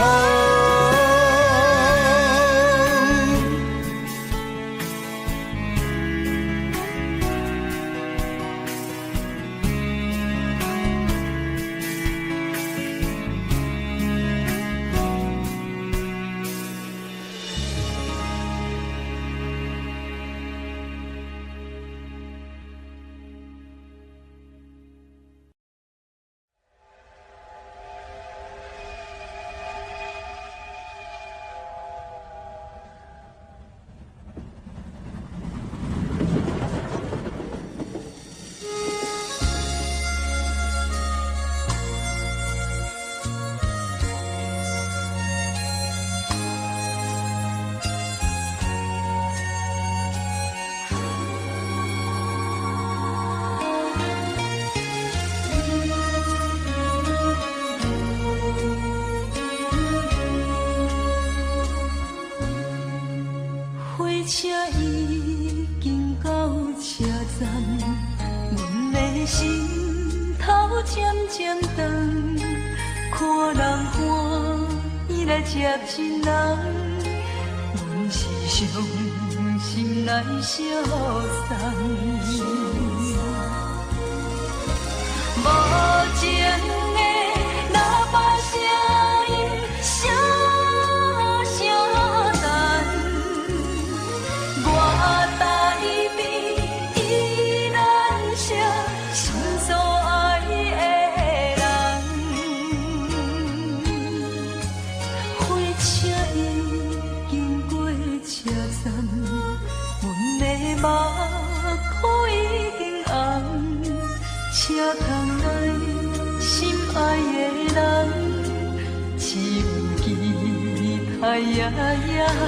阮的心头渐渐长，看人欢喜来接亲人，阮是伤心来相送。无情的喇叭声音，声声淡。我台边依然是心所爱的人，火车已经过车站，阮的目眶已经红。车窗内心爱的人，只有期待夜夜梦。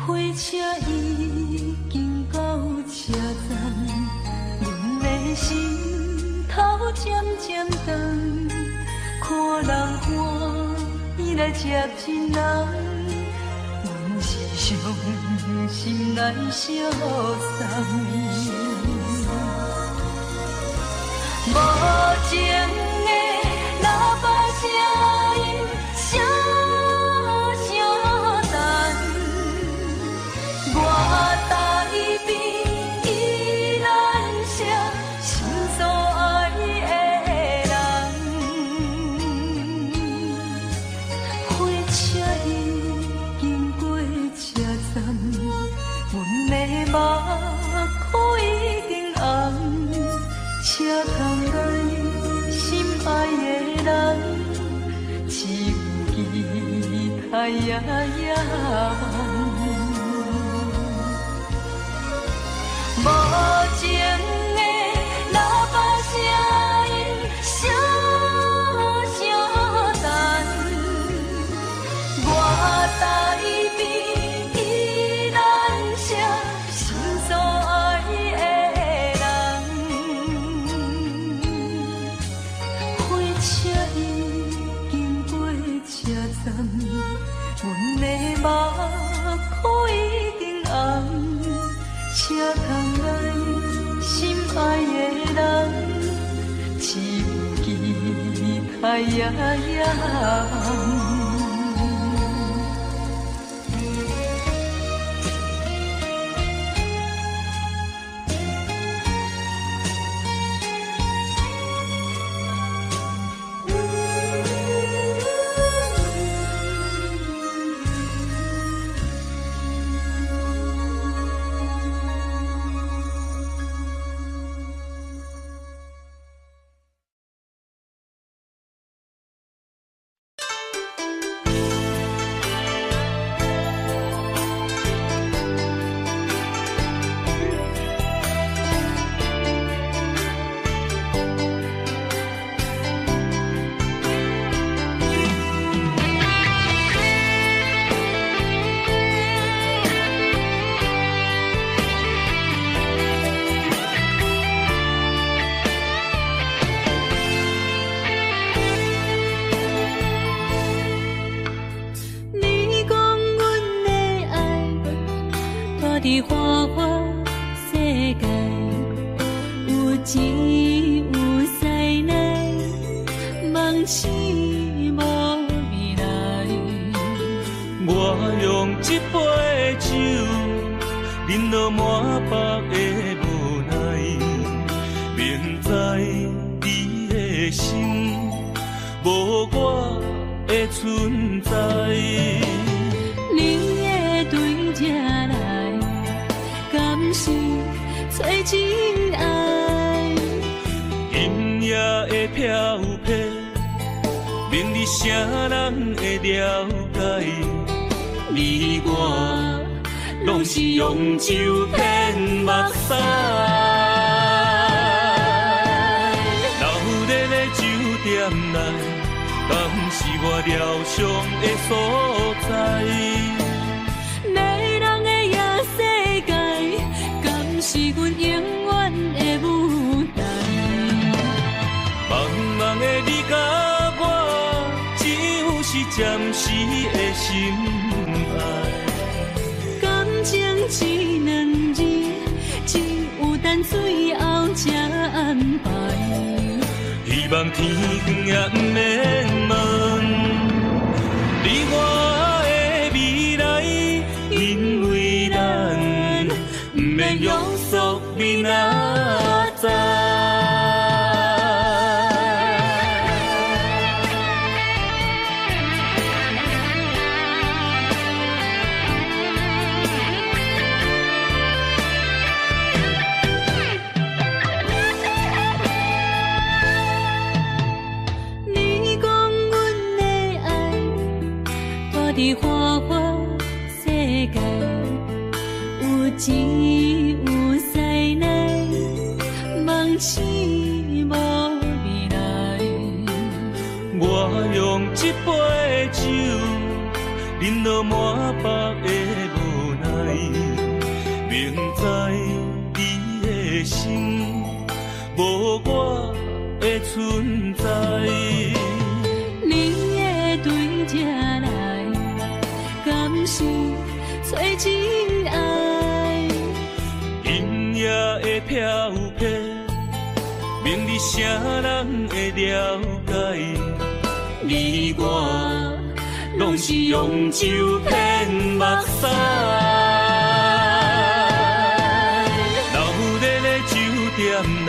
火车已经到车站，阮的心头渐渐长，看人欢喜来接亲人，阮是伤心来相送。无情的喇叭声音，声声淡。我台边依然是心所爱的人，火车已经过车站，阮的目眶已经红，车窗内心爱的人，只有期待夜夜梦。无情的喇叭声音，声声淡。我台边依然是心所爱的人，火车已经过车站，阮的目眶已经红。车窗内心爱的人，只有期待夜夜梦。伫花花世界，有钱有势来，梦醒无未来。我用一杯酒，饮落满腹的无奈，明知你的心无我的存在。你的对这来，敢是找真爱？今夜的飘撇，明日谁人会了解？你我拢是用酒骗目屎，流热的酒店内，敢是我疗伤的所在？天光也不免问，你我的未来，因为咱不免约束明仔载。伫花花世界，有钱有势来，梦醒无未来。我用一杯酒，饮落满腹的无奈，明知你的心无我的存在。你的对这来，敢是找真爱？音乐的飘飘，明日谁人会了解？你我拢是用酒骗目屎，流连的酒店内，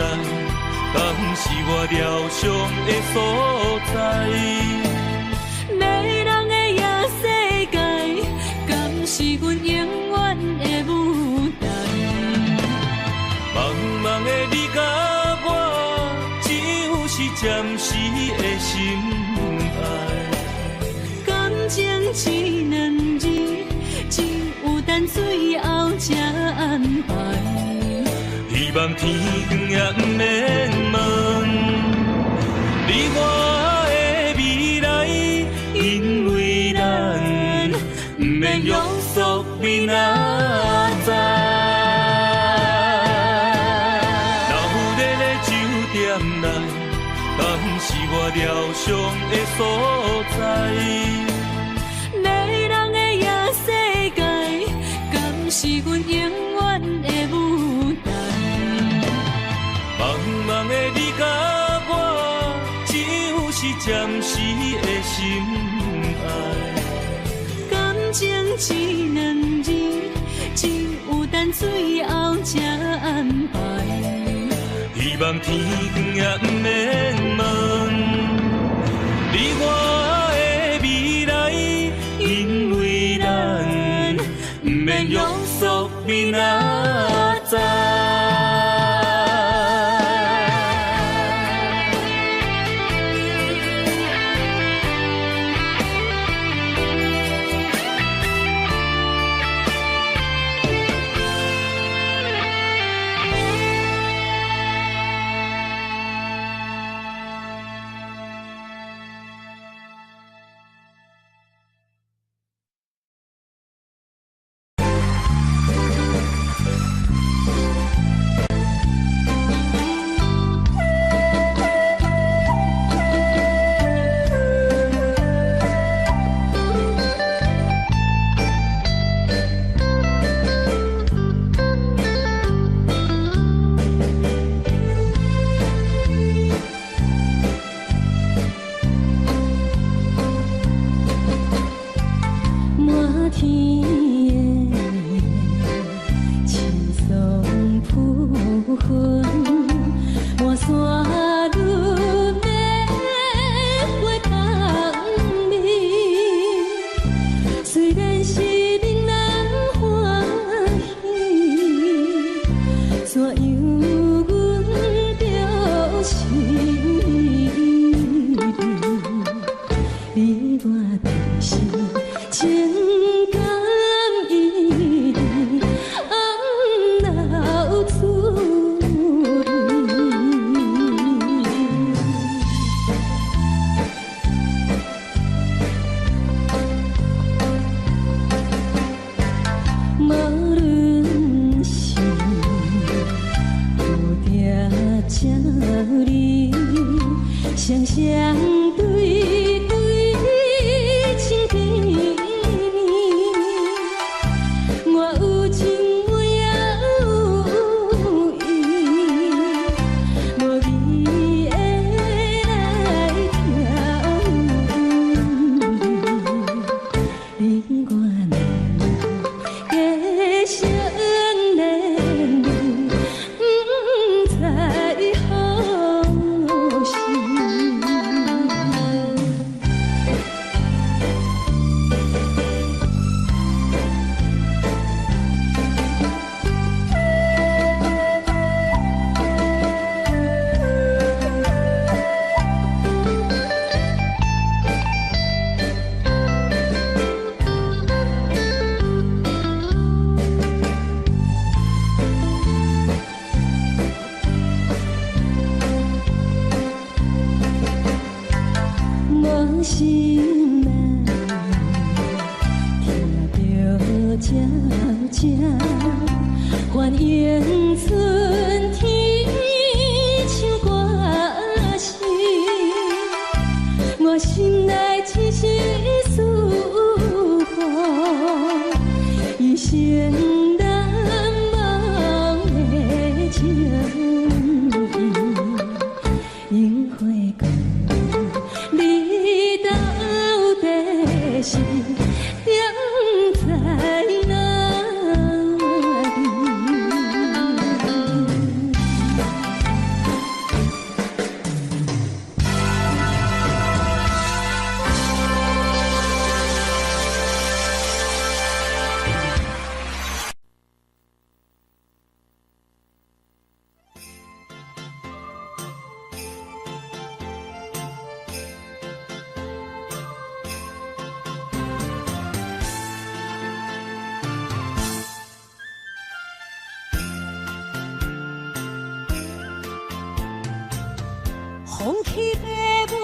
敢是我疗伤的所在？迷人的夜世界，敢是阮永远的舞台？茫茫的你甲我，只有是暂时的心爱。感情只两字，只有等最后才安排。希望天光也不免问，你我的未来，因为咱不免约束明仔载。流连的酒店内，敢是我疗伤的所在？迷人的夜世界，敢是阮永远的舞台？茫茫的你甲我，只有是暂时的心爱。感情只两字，只有等最后才安排。希望天光也不免问，你我的未来，因为咱不免约束明仔载。加成连理，不知何时。无心难，听着渐渐，反映春天像歌声。我心内只是思慕，一生难忘的情。樱花讲，你到底是踮在哪里？风起爸母，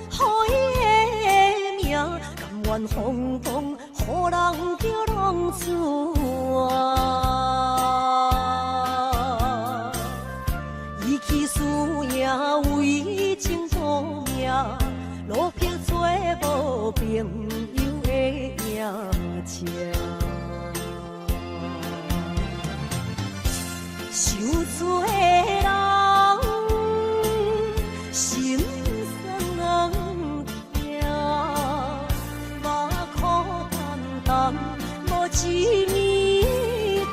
予伊的名，甘愿风风，予人叫浪子啊。伊去输赢为情赌命，路撇做无朋友的命情。受罪的人。心酸痛，目眶淡淡，无一面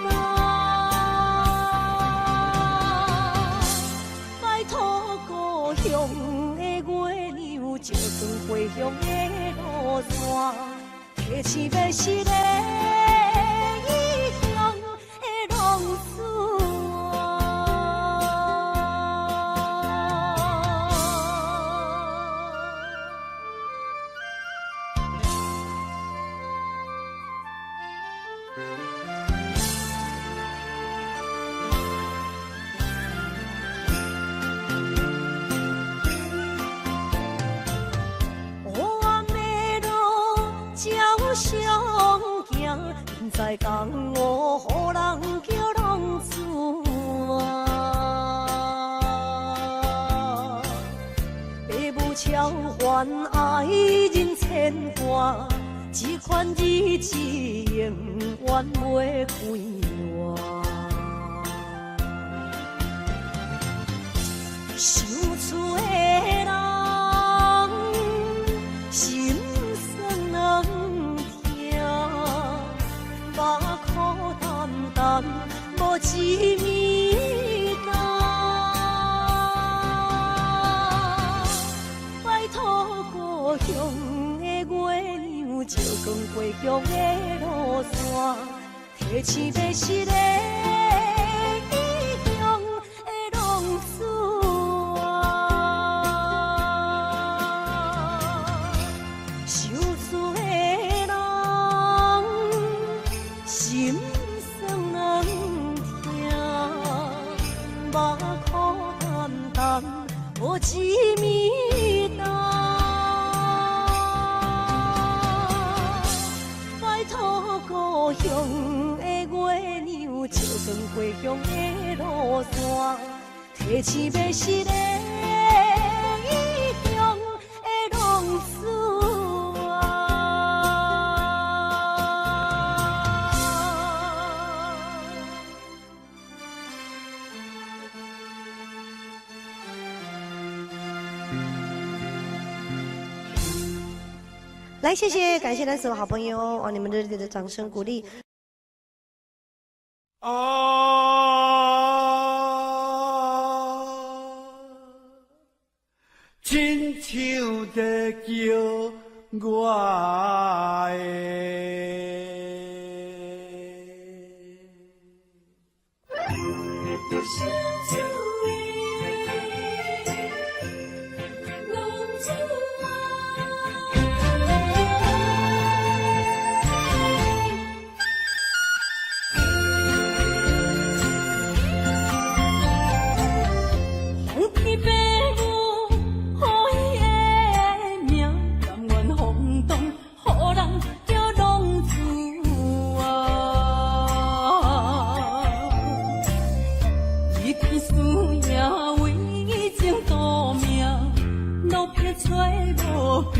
红。拜托故乡的月亮，照光回乡的路线，提醒要是个异乡的浪子。在江湖，予人叫浪子啊！爸母超还爱人牵挂，这款日子永远袂开换。受罪的人，心酸听。目眶淡淡，无一面红。拜托故乡的月亮，照光回乡的路线，提醒要是个异乡的浪子啊。受罪的人。心酸听，目眶淡淡，无一面红。拜托故乡的月亮，照光回乡的路线，提醒要是个异乡的浪子啊。来，谢谢，感谢咱所有好朋友哦，你们热烈的掌声鼓励。亲像在叫我红天白雾，好伊的名，甘愿轰动，予人叫浪子啊！伊天使也为情赌命，路撇出无凭。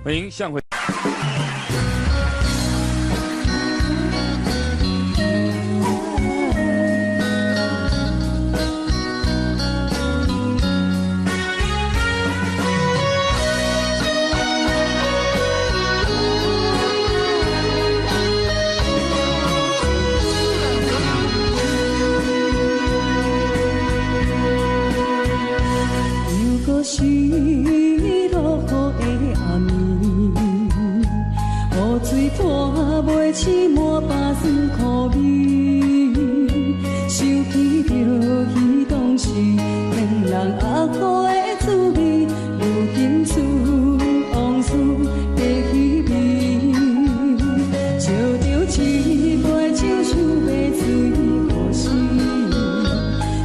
欢迎向回。起满巴酸苦味，想起着彼当时恋人阿苦的滋味，如今思往事在稀微，笑着一杯酒想要醉故事，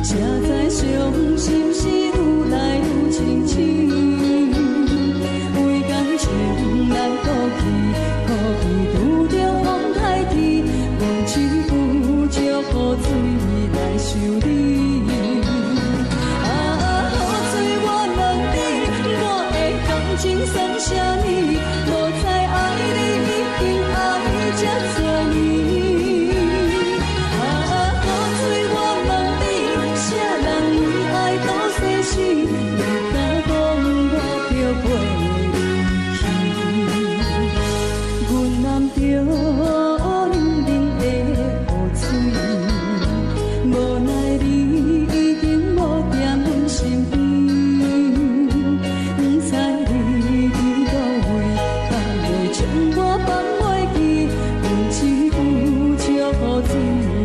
谁知伤心事愈来愈清醒，为感情难过去，可比拄着风台天，无情不借雨水来修理。情算啥呢？无再爱你，已经爱这多年。雨水我问你，啥人为爱到世事？你敢讲我着袂离去？阮男着冷冷的。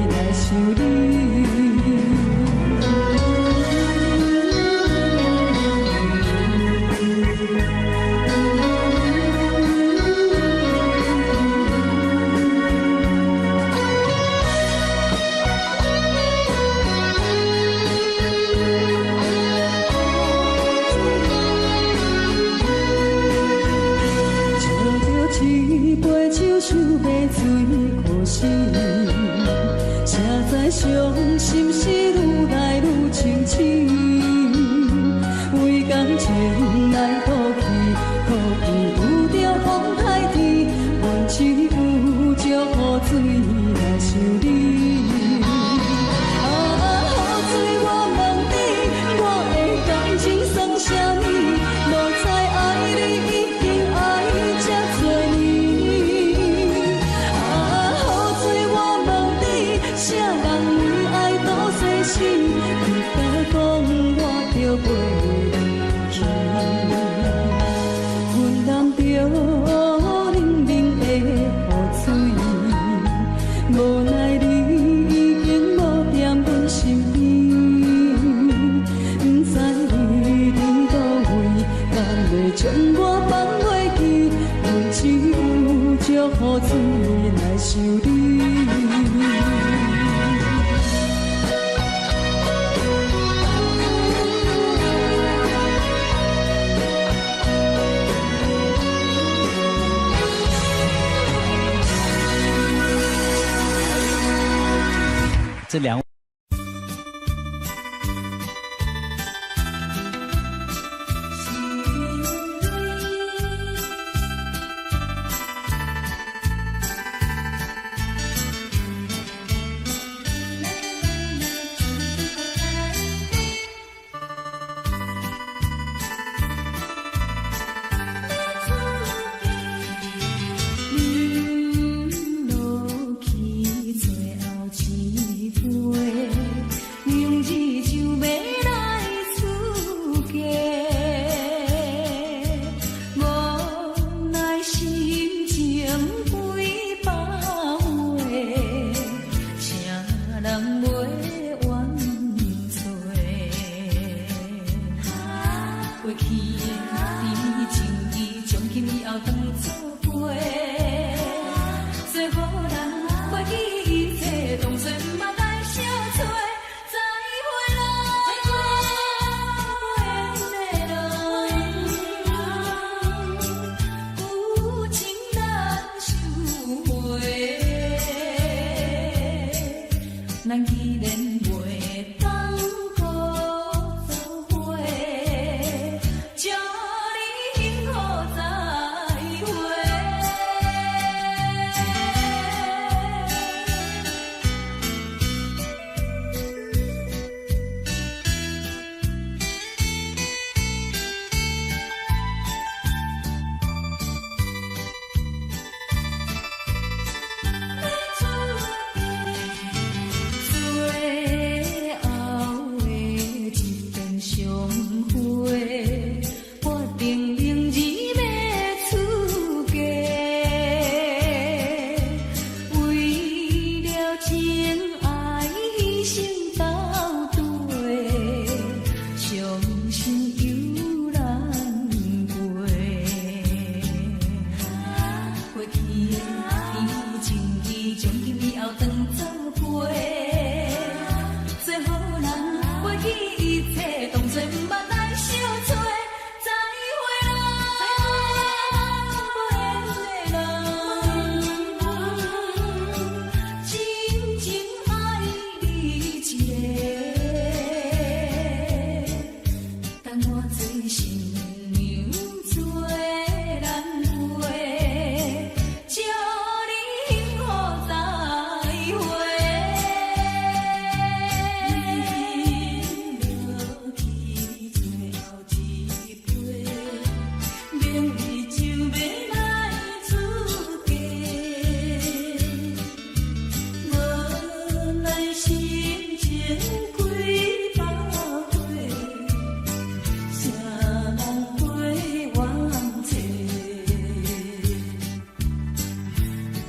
来想你。一杯酒，想要醉可惜，谁知伤心事愈来愈清醒。为感情来哭泣，可有着风台天，阮只有祝雨水来想你。将我放袂记，阮只有祝雨水来想你。这两位。咱既然袂当搁做伙，祝你幸福再会。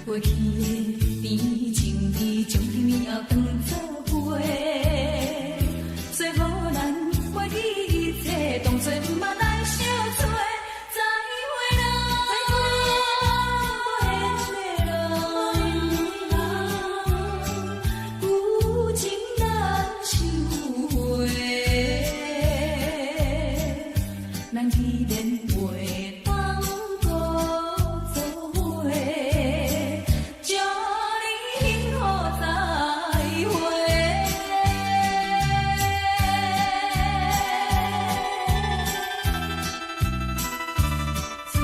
过去的甜情意，将年后当作伙，最好咱忘记一切，当作毋捌来相做。再会啦，旧情难收回，咱既然袂当搁做伙，祝你幸福再会。最深情要出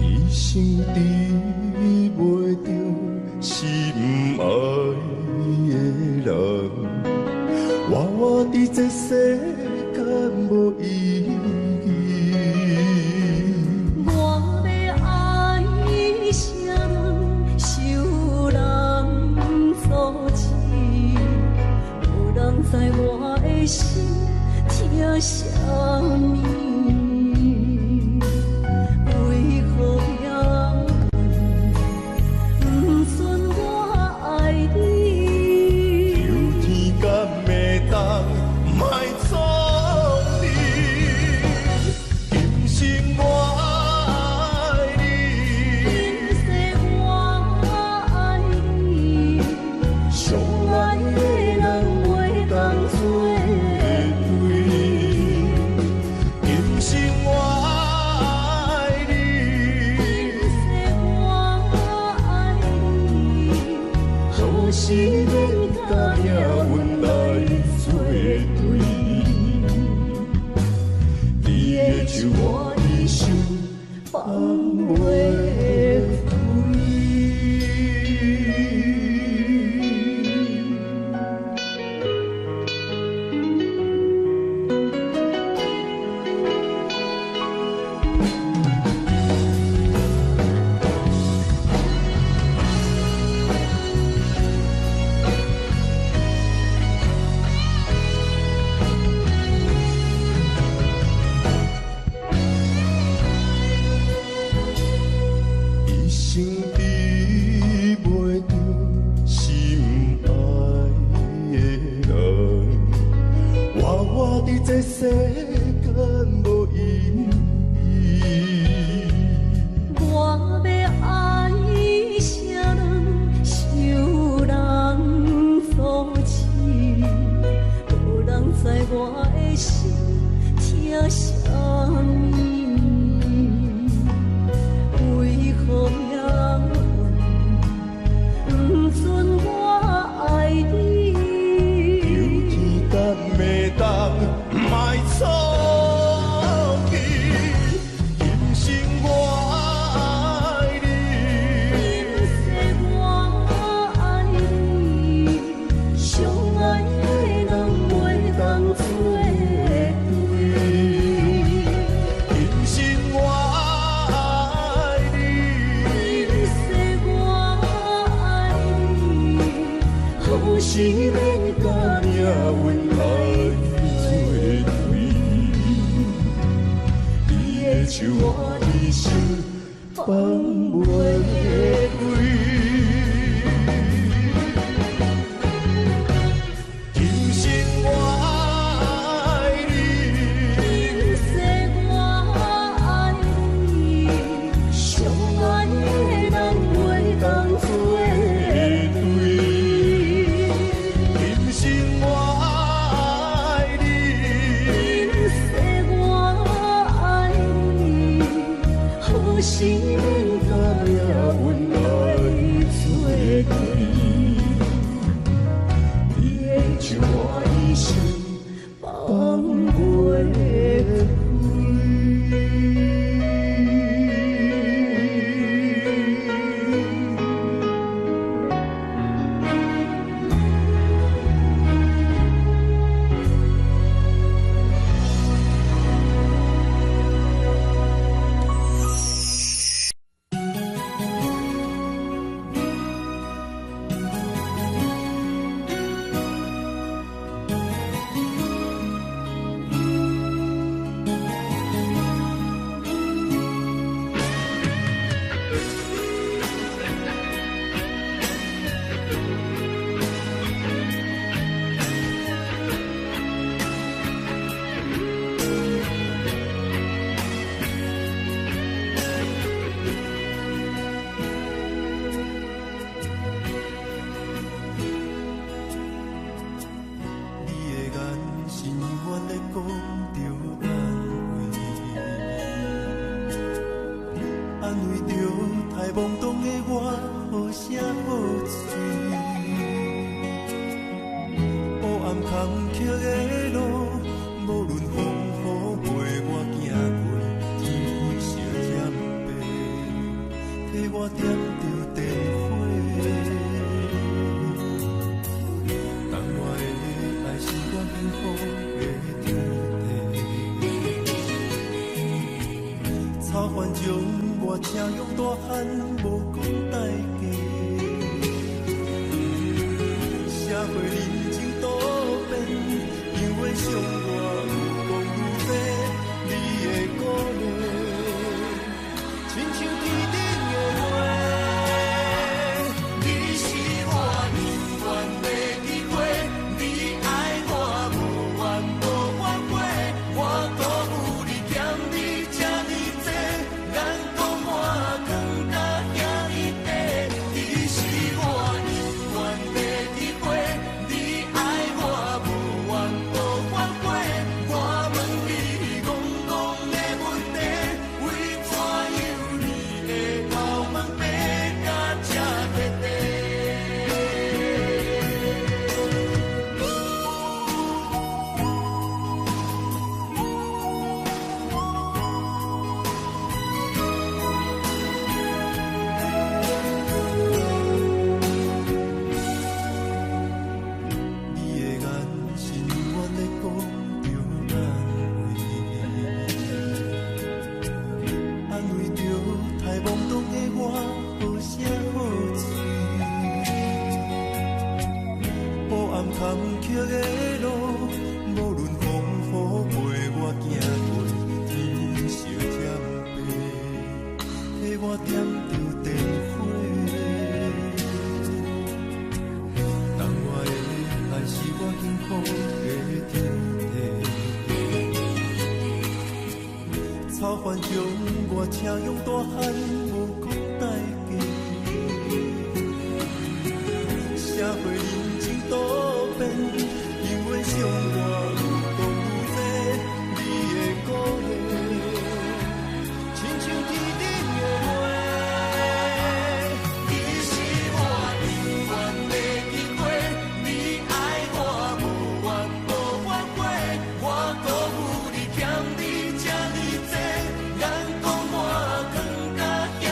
一生治袂着心爱的人，活活伫这世间无意义。我要爱啥人，受人所欺，无人知我的心疼啥物。为何也不准我爱你？有天敢会当莫错你，今生我爱你，今世我爱你，相爱的人袂当做对。今生我爱你，今世我爱你，何时免甲命运来作对？你的手我一生放袂开。一生治袂着心爱的人，活活伫这世间无意义。我要爱啥人，受人所欺，无人知我的心疼啥物。为何也不准我爱你？有天敢会当莫错去，今生我爱你，今世我爱你，相爱的人袂当做对。今生我爱你，今世我爱你，何时免甲命运来作对？你的手我一生放袂开。今生我爱你，今世我爱你，相爱的人袂当做对。今生我爱你，今世我爱你，何时免甲命运来作对？你的手我一生放袂开。安慰着太懵懂的我，好声好嘴。黑暗坎坷的路，无论风雨陪我行过，天昏烧渐白，替我点着灯火。当我的爱是我幸福的天地，草原将我请用大汉，无讲代价。社会人情多变，因为伤我有讲愈多，你的鼓励，亲像天顶的花。你是我永远的机会，你爱我无怨无反悔，我都有你欠你这呢多，眼光满光甲遐尼白。你是我永远的机会，你爱我无怨无反悔，我问你戆戆的问题，为怎样你的头毛白甲这彻底？你的眼神永远在讲着安慰着太懵懂的我，好声好嘴。黑暗坎坷的路，无论风雨陪我行过，天昏烧渐白，替我点着灯火。当我的爱是我幸福的天地，草原将我请用大汉，无讲代价。社会人情多变，因为伤我有讲愈多，你的鼓励，亲像天顶的花。你是我永远的机会，你爱我无怨无反悔，我都有你欠你这呢多，眼光满光甲遐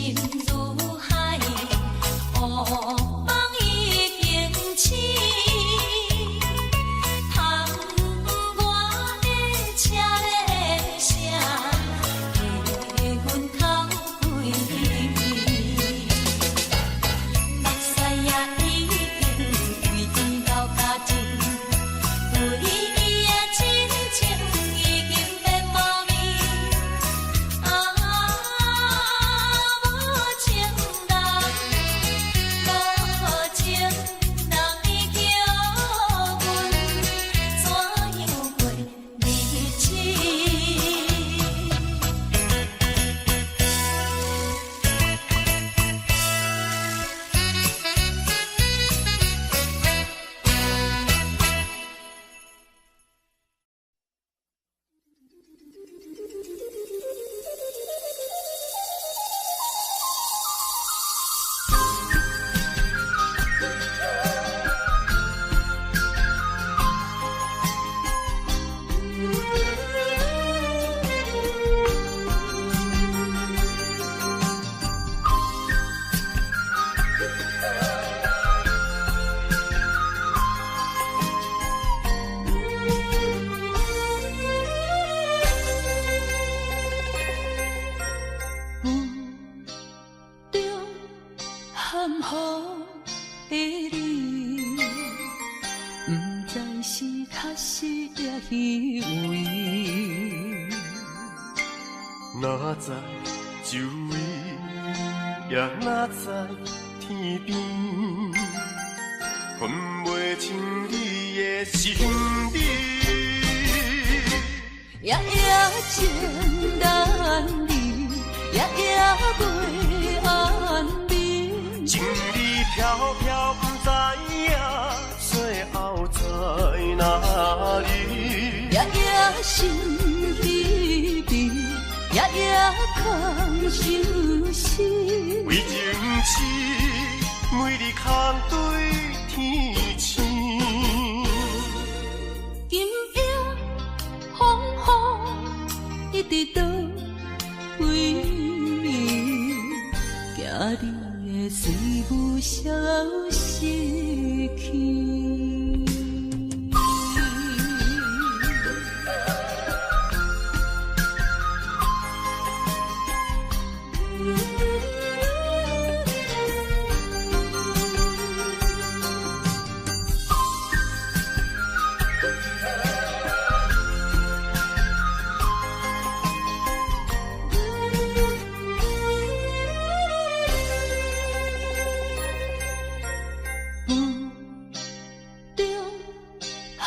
心如海，乌梦已经醒。窗外的车的声，气阮头几暝。目屎也已经规转到脚趾，对伊的真情已经变毛面。无情人，无情人，你叫阮怎样过日子？含雨的你，不知是确实也虚伪。哪知周围，也哪知天边，分袂清你的心理。夜夜情难离，夜夜袂安眠。情理飘飘，不知影最后在哪里。夜夜心悲悲，夜夜空相思。为情痴，每日空对天星。今夜风雨一直倒位，惊你的随无消息去。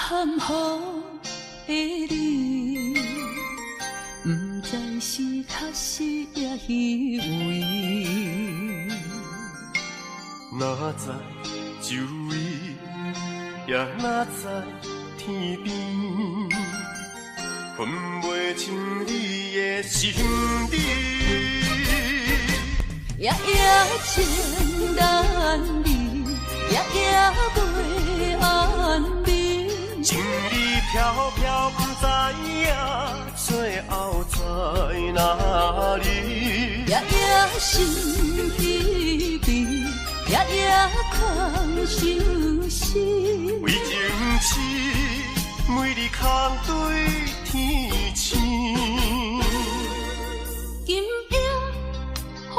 含雨的你，不知是确实也虚伪。哪知周围，也哪知天边，分袂清你的心理。夜夜情难离，夜夜袂安眠。情理飘飘，不知影最后在哪里。夜夜心悲悲，夜夜空相思。为情痴，每日空对天星。今夜风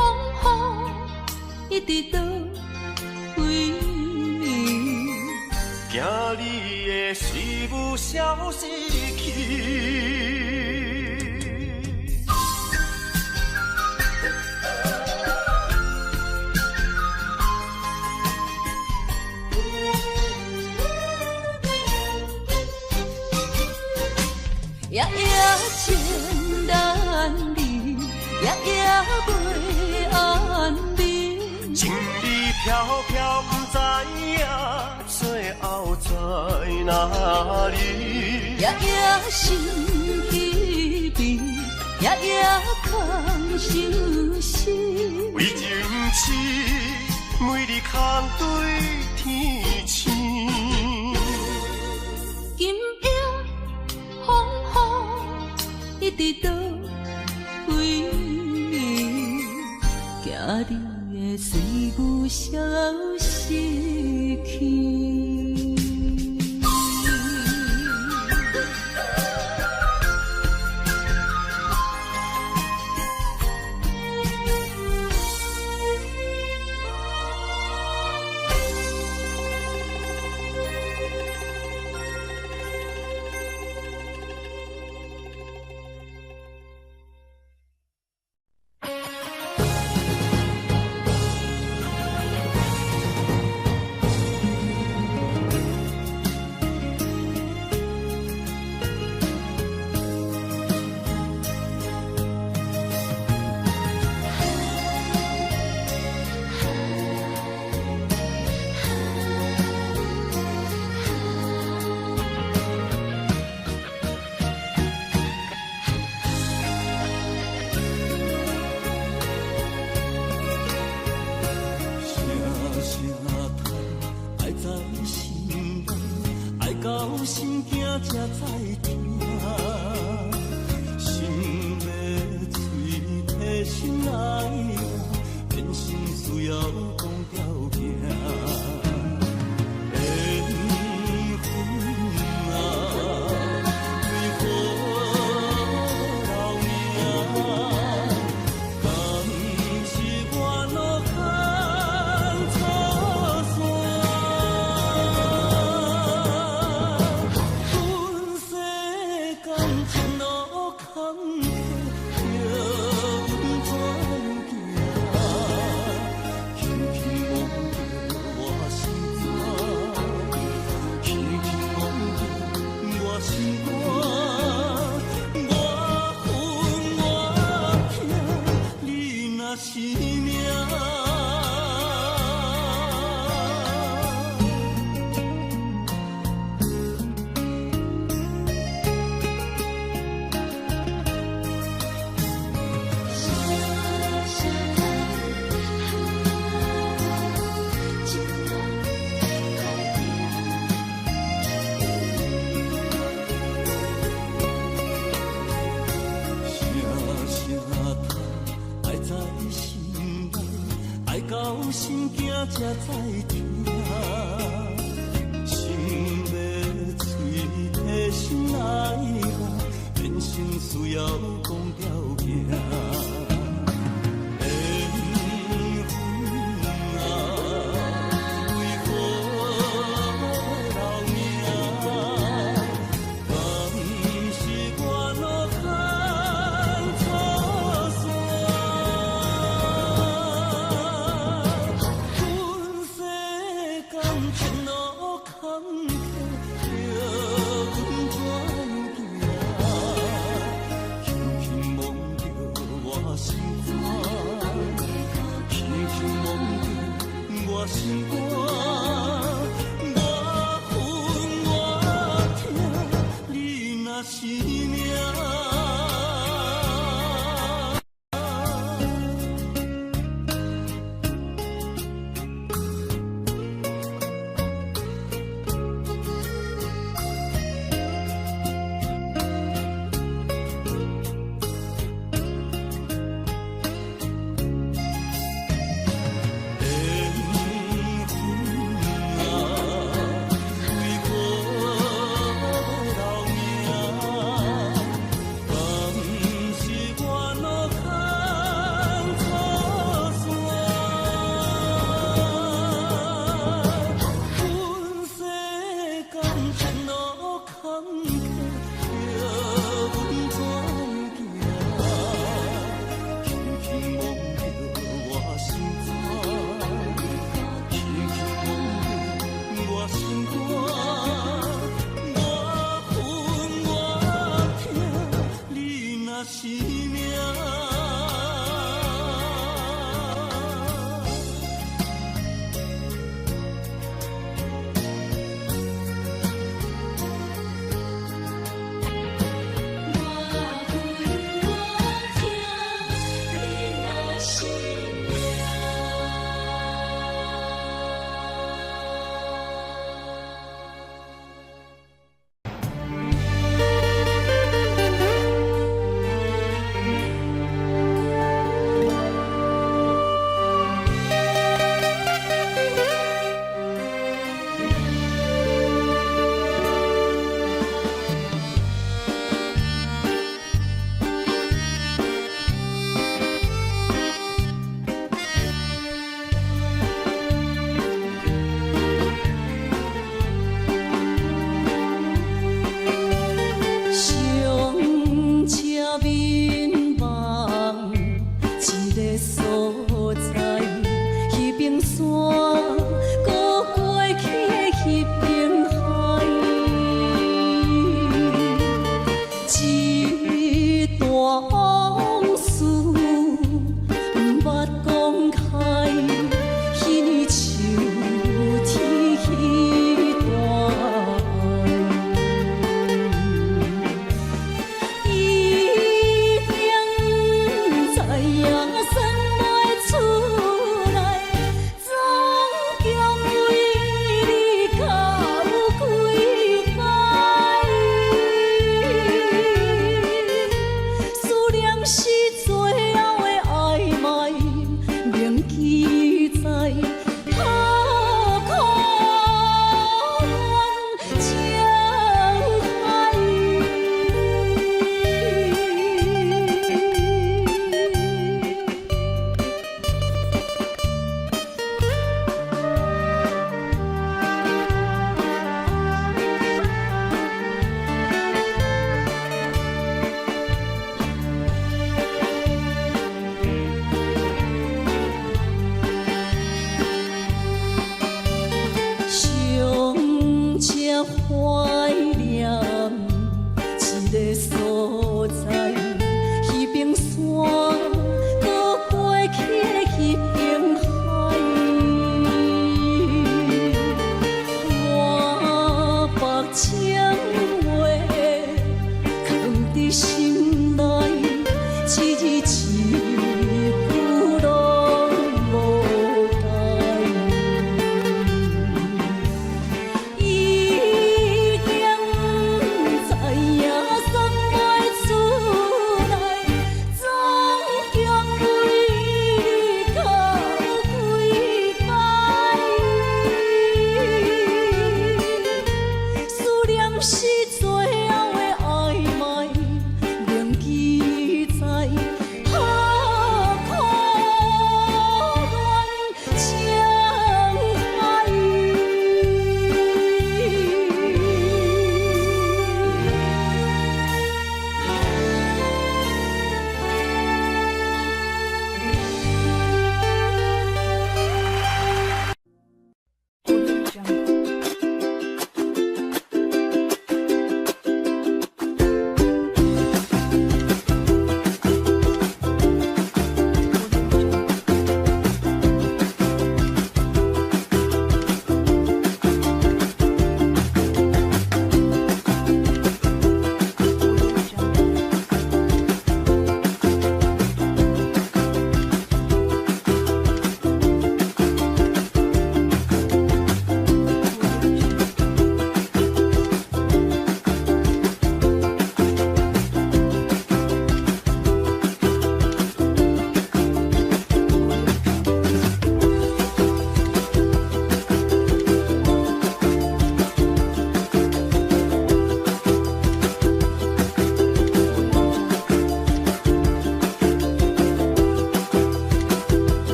雨一直倒位，惊你的随无消息去。夜夜情难离，夜夜袂安眠。情理飘飘，不知影最后在哪里。夜夜心悲悲，夜夜空相思。为情痴，每日空对天星。今夜风雨一直倒位，惊你的随阮消失去。才知听，心要嘴提心来话，变成需要讲条件。缘分啊，为何留命？敢是我路坎错线？前路坎坷，叫阮怎行？轻轻摸着我心肝，轻轻摸着我心肝。我恨我痛，你若是命。缘分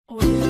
为